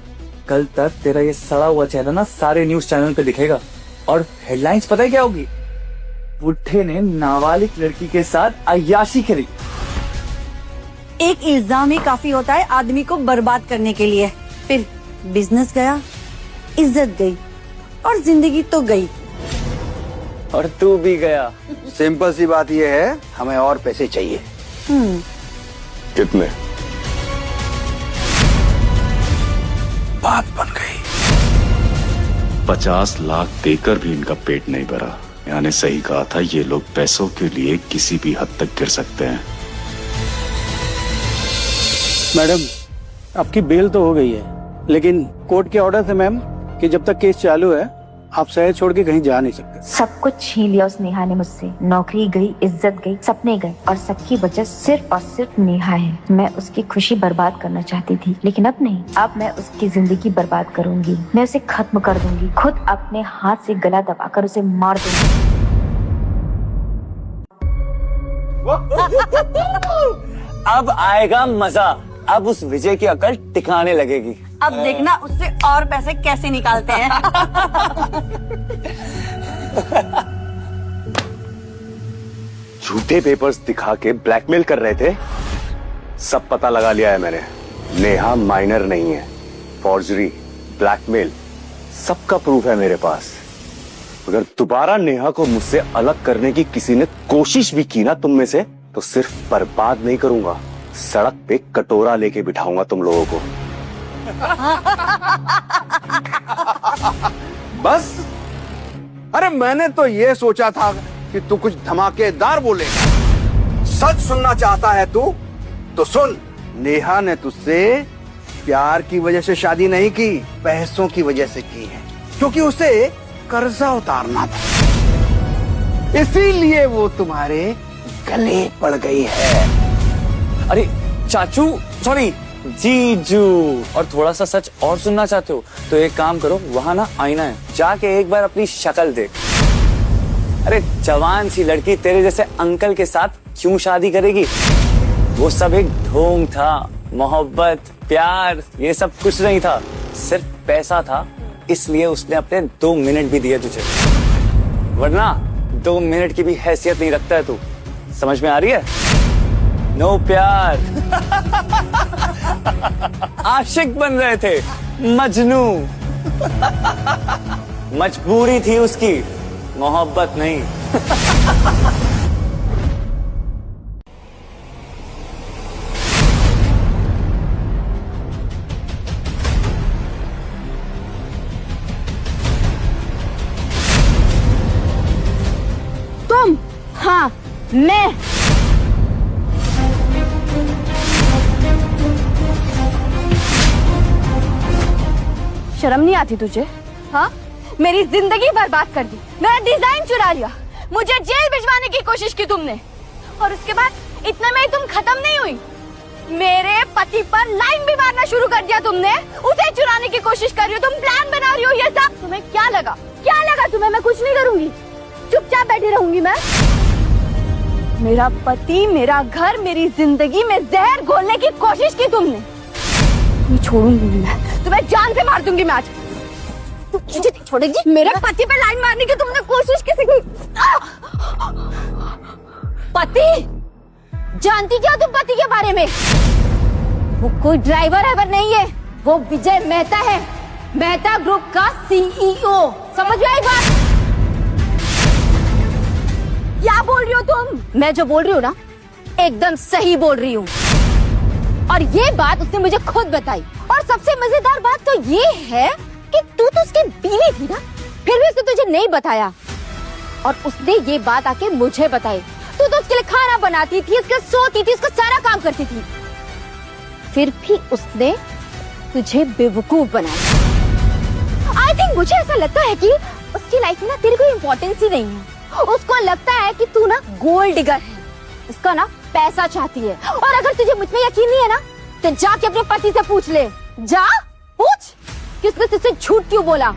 कल तक तेरा ये सड़ा हुआ चेहरा ना सारे न्यूज चैनल पे दिखेगा, और हेडलाइंस पता है क्या होगी? बुढ़े ने नाबालिग लड़की के साथ अय्याशी करी। एक इल्जाम ही काफी होता है आदमी को बर्बाद करने के लिए। फिर बिजनेस गया, इज्जत गई और जिंदगी तो गई। और तू भी गया। सिंपल सी बात यह है, हमें और पैसे चाहिए। कितने? बात बन गई। 50 लाख देकर भी इनका पेट नहीं भरा। यहाँ ने सही कहा था, ये लोग पैसों के लिए किसी भी हद तक गिर सकते हैं। मैडम, आपकी बेल तो हो गई है, लेकिन कोर्ट के ऑर्डर थे मैम कि जब तक केस चालू है आप शहर छोड़ के कहीं जा नहीं सकते। सब कुछ छीन लिया उस नेहा ने मुझसे। नौकरी गई, इज्जत गई, सपने गए, और सबकी वजह सिर्फ और सिर्फ नेहा है। मैं उसकी खुशी बर्बाद करना चाहती थी, लेकिन अब नहीं। अब मैं उसकी जिंदगी बर्बाद करूंगी। मैं उसे खत्म कर दूंगी। खुद अपने हाथ से गला दबाकर उसे मार दूंगी। अब आएगा मजा। अब उस विजय की अकल टिकाने लगेगी। अब देखना उससे और पैसे कैसे निकालते हैं। झूठे पेपर्स दिखा के ब्लैकमेल कर रहे थे। सब पता लगा लिया है मैंने। नेहा माइनर नहीं है। फॉर्जरी, ब्लैकमेल, सबका प्रूफ है मेरे पास। अगर दोबारा नेहा को मुझसे अलग करने की किसी ने कोशिश भी की ना तुम में से, तो सिर्फ बर्बाद नहीं करूंगा, सड़क पे कटोरा लेके बिठाऊंगा तुम लोगों को। बस, अरे मैंने तो ये सोचा था कि तू कुछ धमाकेदार बोलेगा। सच सुनना चाहता है तू तो सुन। नेहा ने तुझसे प्यार की वजह से शादी नहीं की, पैसों की वजह से की है, क्योंकि उसे कर्जा उतारना था। इसीलिए वो तुम्हारे गले पड़ गई है। अरे चाचू, सॉरी जीजू। और थोड़ा सा सच और सुनना चाहते हो तो एक काम करो, वहां ना आईना है, जाके एक बार अपनी शक्ल देख। अरे जवान सी लड़की तेरे जैसे अंकल के साथ क्यों शादी करेगी? वो सब एक ढोंग था। मोहब्बत, प्यार, ये सब कुछ नहीं था, सिर्फ पैसा था। इसलिए उसने अपने 2 मिनट भी दिए तुझे, वरना 2 मिनट की भी हैसियत नहीं रखता है तू। समझ में आ रही है? नो प्यार। आशिक बन रहे थे, मजनू। मजबूरी थी उसकी, मोहब्बत नहीं। तुम? हाँ, मैं। शर्म नहीं आती तुझे? हाँ, मेरी जिंदगी बर्बाद कर दी, मेरा डिजाइन चुरा लिया, मुझे जेल भिजवाने की कोशिश की तुमने, और उसके बाद इतने में ही तुम खत्म नहीं हुई, मेरे पति पर लाइन भी मारना शुरू कर दिया तुमने। उसे चुराने की कोशिश कर रही हो तुम, प्लान बना रही हो ये सब। तुम्हें क्या लगा तुम्हें मैं कुछ नहीं करूंगी, चुपचाप बैठी रहूंगी मैं? मेरा पति, मेरा घर, मेरी जिंदगी में जहर घोलने की कोशिश की तुमने। तुम्हें छोड़ूंगी नहीं मैं, तुम्हें जान से मार दूंगी मैं आज। मुझे छोड़ेगी? मेरे पति पे लाइन मारने की तुमने कोशिश कैसे की? पति? जानती क्या तुम पति के बारे में? वो कोई ड्राइवर है नहीं है, वो विजय मेहता है, मेहता ग्रुप का सीईओ। समझ में आई बात? क्या बोल रही हो तुम? मैं जो बोल रही हूँ ना, एकदम सही बोल रही हूँ। और ये बात उसने मुझे खुद बताई। और सबसे मजेदार बात तो ये है कि तू तो उसकी बीवी थी ना, फिर भी उसने तुझे नहीं बताया। और उसने ये बात आके मुझे बताई। तू तो उसके लिए खाना बनाती थी, उसके सोती थी, उसका सारा काम करती थी, फिर भी उसने तुझे बेवकूफ बनाया। आई थिंक मुझे ऐसा लगता है कि उसकी लाइफ में ना तेरी कोई इम्पोर्टेंस ही नहीं है। उसको लगता है कि तू ना गोल्ड डिगर है, उसका ना पैसा चाहती है। और अगर तुझे मुझ में यकीन नहीं है ना, तो जाके अपने पति से पूछ ले। जा पूछ कि उसने तुझसे झूठ क्यों बोला।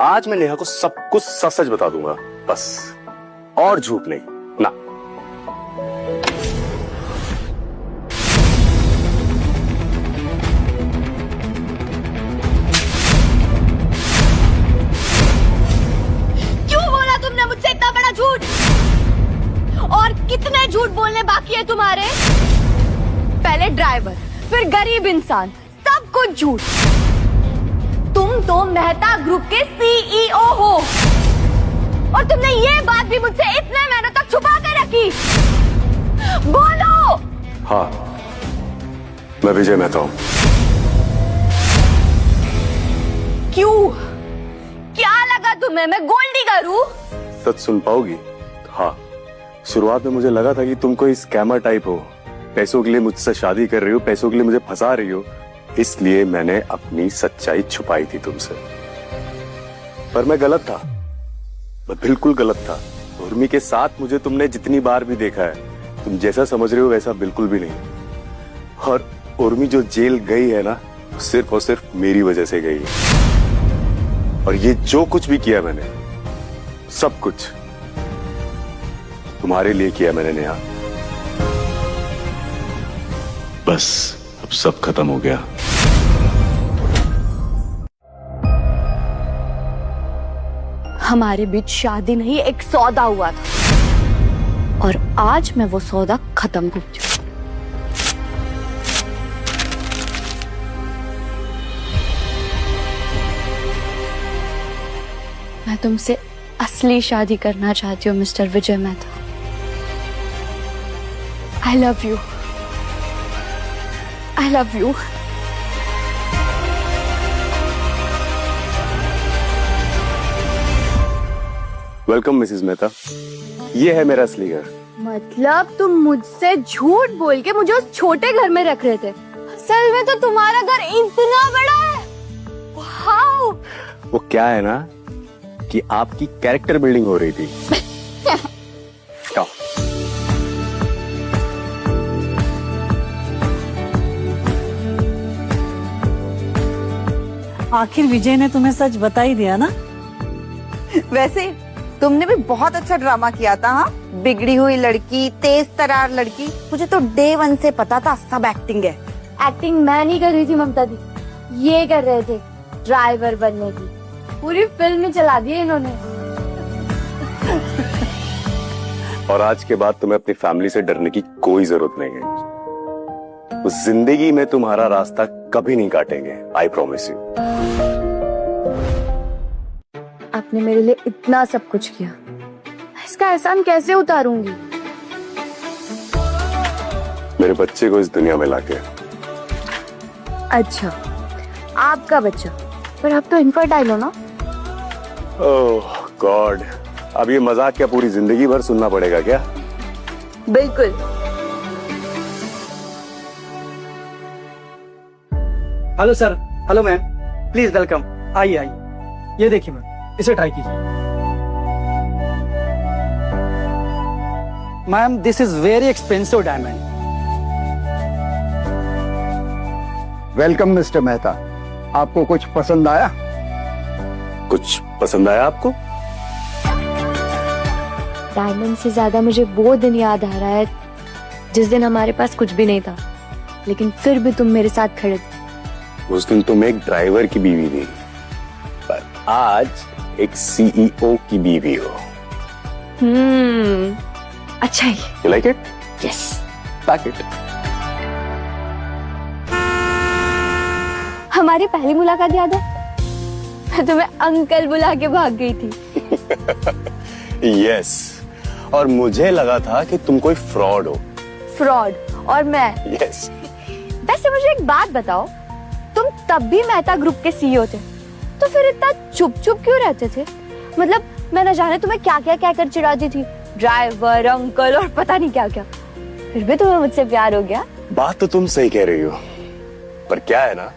आज मैं नेहा को सब कुछ सच सच बता दूंगा, बस, और झूठ नहीं ना। क्यों बोला तुमने मुझसे इतना बड़ा झूठ? और कितने झूठ बोलने बाकी है तुम्हारे? पहले ड्राइवर, फिर गरीब इंसान, सब कुछ झूठ। तुम तो मेहता ग्रुप के सीईओ हो, और तुमने ये बात भी मुझसे इतने महीनों तक छुपा के रखी। बोलो। हाँ, मैं विजय मेहता हूँ। क्यों? क्या लगा तुम्हें मैं गोल्ड डिगर हूँ? सच सुन पाओगी? हाँ, शुरुआत में मुझे लगा था कि तुम कोई स्कैमर टाइप हो, पैसों के लिए मुझसे शादी कर रही हो, पैसों के लिए मुझे फंसा रही हो, इसलिए मैंने अपनी सच्चाई छुपाई थी तुमसे। पर मैं गलत था, मैं बिल्कुल गलत था। उर्मी के साथ मुझे तुमने जितनी बार भी देखा है, तुम जैसा समझ रहे हो वैसा बिल्कुल भी नहीं। और उर्मी जो जेल गई है ना, सिर्फ और सिर्फ मेरी वजह से गई है। और ये जो कुछ भी किया मैंने, सब कुछ तुम्हारे लिए किया मैंने नेहा। बस अब सब खत्म हो गया। हमारे बीच शादी नहीं, एक सौदा हुआ था और आज मैं वो सौदा खत्म कर चुकी। मैं तुमसे असली शादी करना चाहती हूँ mister Vijay Mehta. I love you. I love you. Welcome Mrs Mehta, ये है मेरा असली घर। मतलब तुम मुझसे झूठ बोल के मुझे उस छोटे घर में रख रहे थे? असल में तो तुम्हारा घर इतना बड़ा है। वाओ! वो क्या है ना कि आपकी कैरेक्टर बिल्डिंग हो रही थी। आओ। आखिर विजय ने तुम्हें सच बता ही दिया ना। वैसे तुमने भी बहुत अच्छा ड्रामा किया था। हाँ, बिगड़ी हुई लड़की, तेज तरार लड़की, मुझे तो डे 1 से पता था सब एक्टिंग है। एक्टिंग मैं नहीं कर रही थी ममता दी, ये कर रहे थे ड्राइवर बनने की। पूरी फिल्म में चला दी इन्होंने। और आज के बाद तुम्हें अपनी फैमिली से डरने की कोई जरूरत नहीं है। वो जिंदगी में तुम्हारा रास्ता कभी नहीं काटेंगे, आई प्रॉमिस यू। आपने मेरे लिए इतना सब कुछ किया, इसका एहसान कैसे उतारूंगी? मेरे बच्चे को इस दुनिया में लाके। अच्छा, आपका बच्चा, पर आप तो इनफर्टाइल हो ना? ओह गॉड, अब ये मजाक क्या पूरी जिंदगी भर सुनना पड़ेगा क्या? बिल्कुल। Hello sir, hello ma'am, please welcome. आइए आइए, ये देखिए मैम, इसे ट्राई कीजिए। Ma'am this is very expensive diamond. Welcome mister Mehta, आपको कुछ पसंद आया? कुछ पसंद आया आपको? डायमंड से ज्यादा मुझे वो दिन याद आ रहा है जिस दिन हमारे पास कुछ भी नहीं था, लेकिन फिर भी तुम मेरे साथ खड़े थे। उस दिन तुम एक ड्राइवर की बीवी थी, पर आज एक सीईओ की बीवी हो। अच्छा ही। You like it? Yes. Pack it. हमारी पहली मुलाकात याद है? मैं तुम्हें अंकल बुला के भाग गई थी। यस, और मुझे लगा था कि तुम कोई फ्रॉड हो। फ्रॉड? और मैं? यस। वैसे मुझे एक बात बताओ, तुम तब भी मेहता ग्रुप के सीईओ थे, तो फिर इतना चुप चुप क्यों रहते थे? मतलब मैं न जाने तुम्हें क्या क्या कहकर चिढ़ाती थी, ड्राइवर, अंकल और पता नहीं क्या क्या, फिर भी तुम्हें मुझसे प्यार हो गया। बात तो तुम सही कह रही हो, पर क्या है ना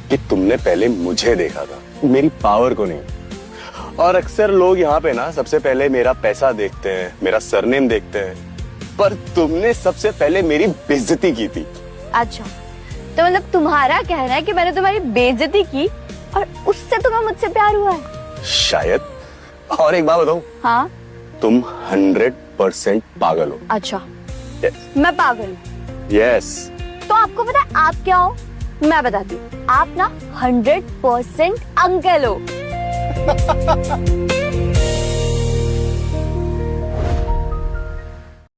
कि तुमने पहले मुझे देखा था, मेरी पावर को नहीं। और अक्सर लोग यहाँ पे ना सबसे पहले मेरा पैसा देखते हैं, मेरा सरनेम देखते हैं, पर तुमने सबसे पहले मेरी बेइज्जती की थी। अच्छा, तो मतलब तुम्हारा कहना है कि मैंने तुम्हारी बेइज्जती की और उससे तुम्हें मुझसे प्यार हुआ है? शायद। और एक बात बताऊं? हाँ? तुम 100% पागल हो। अच्छा। Yes. मैं पागल हूँ? यस। तो आपको पता है आप क्या हो? मैं बताती हूँ, आप ना 100% अंकल हो।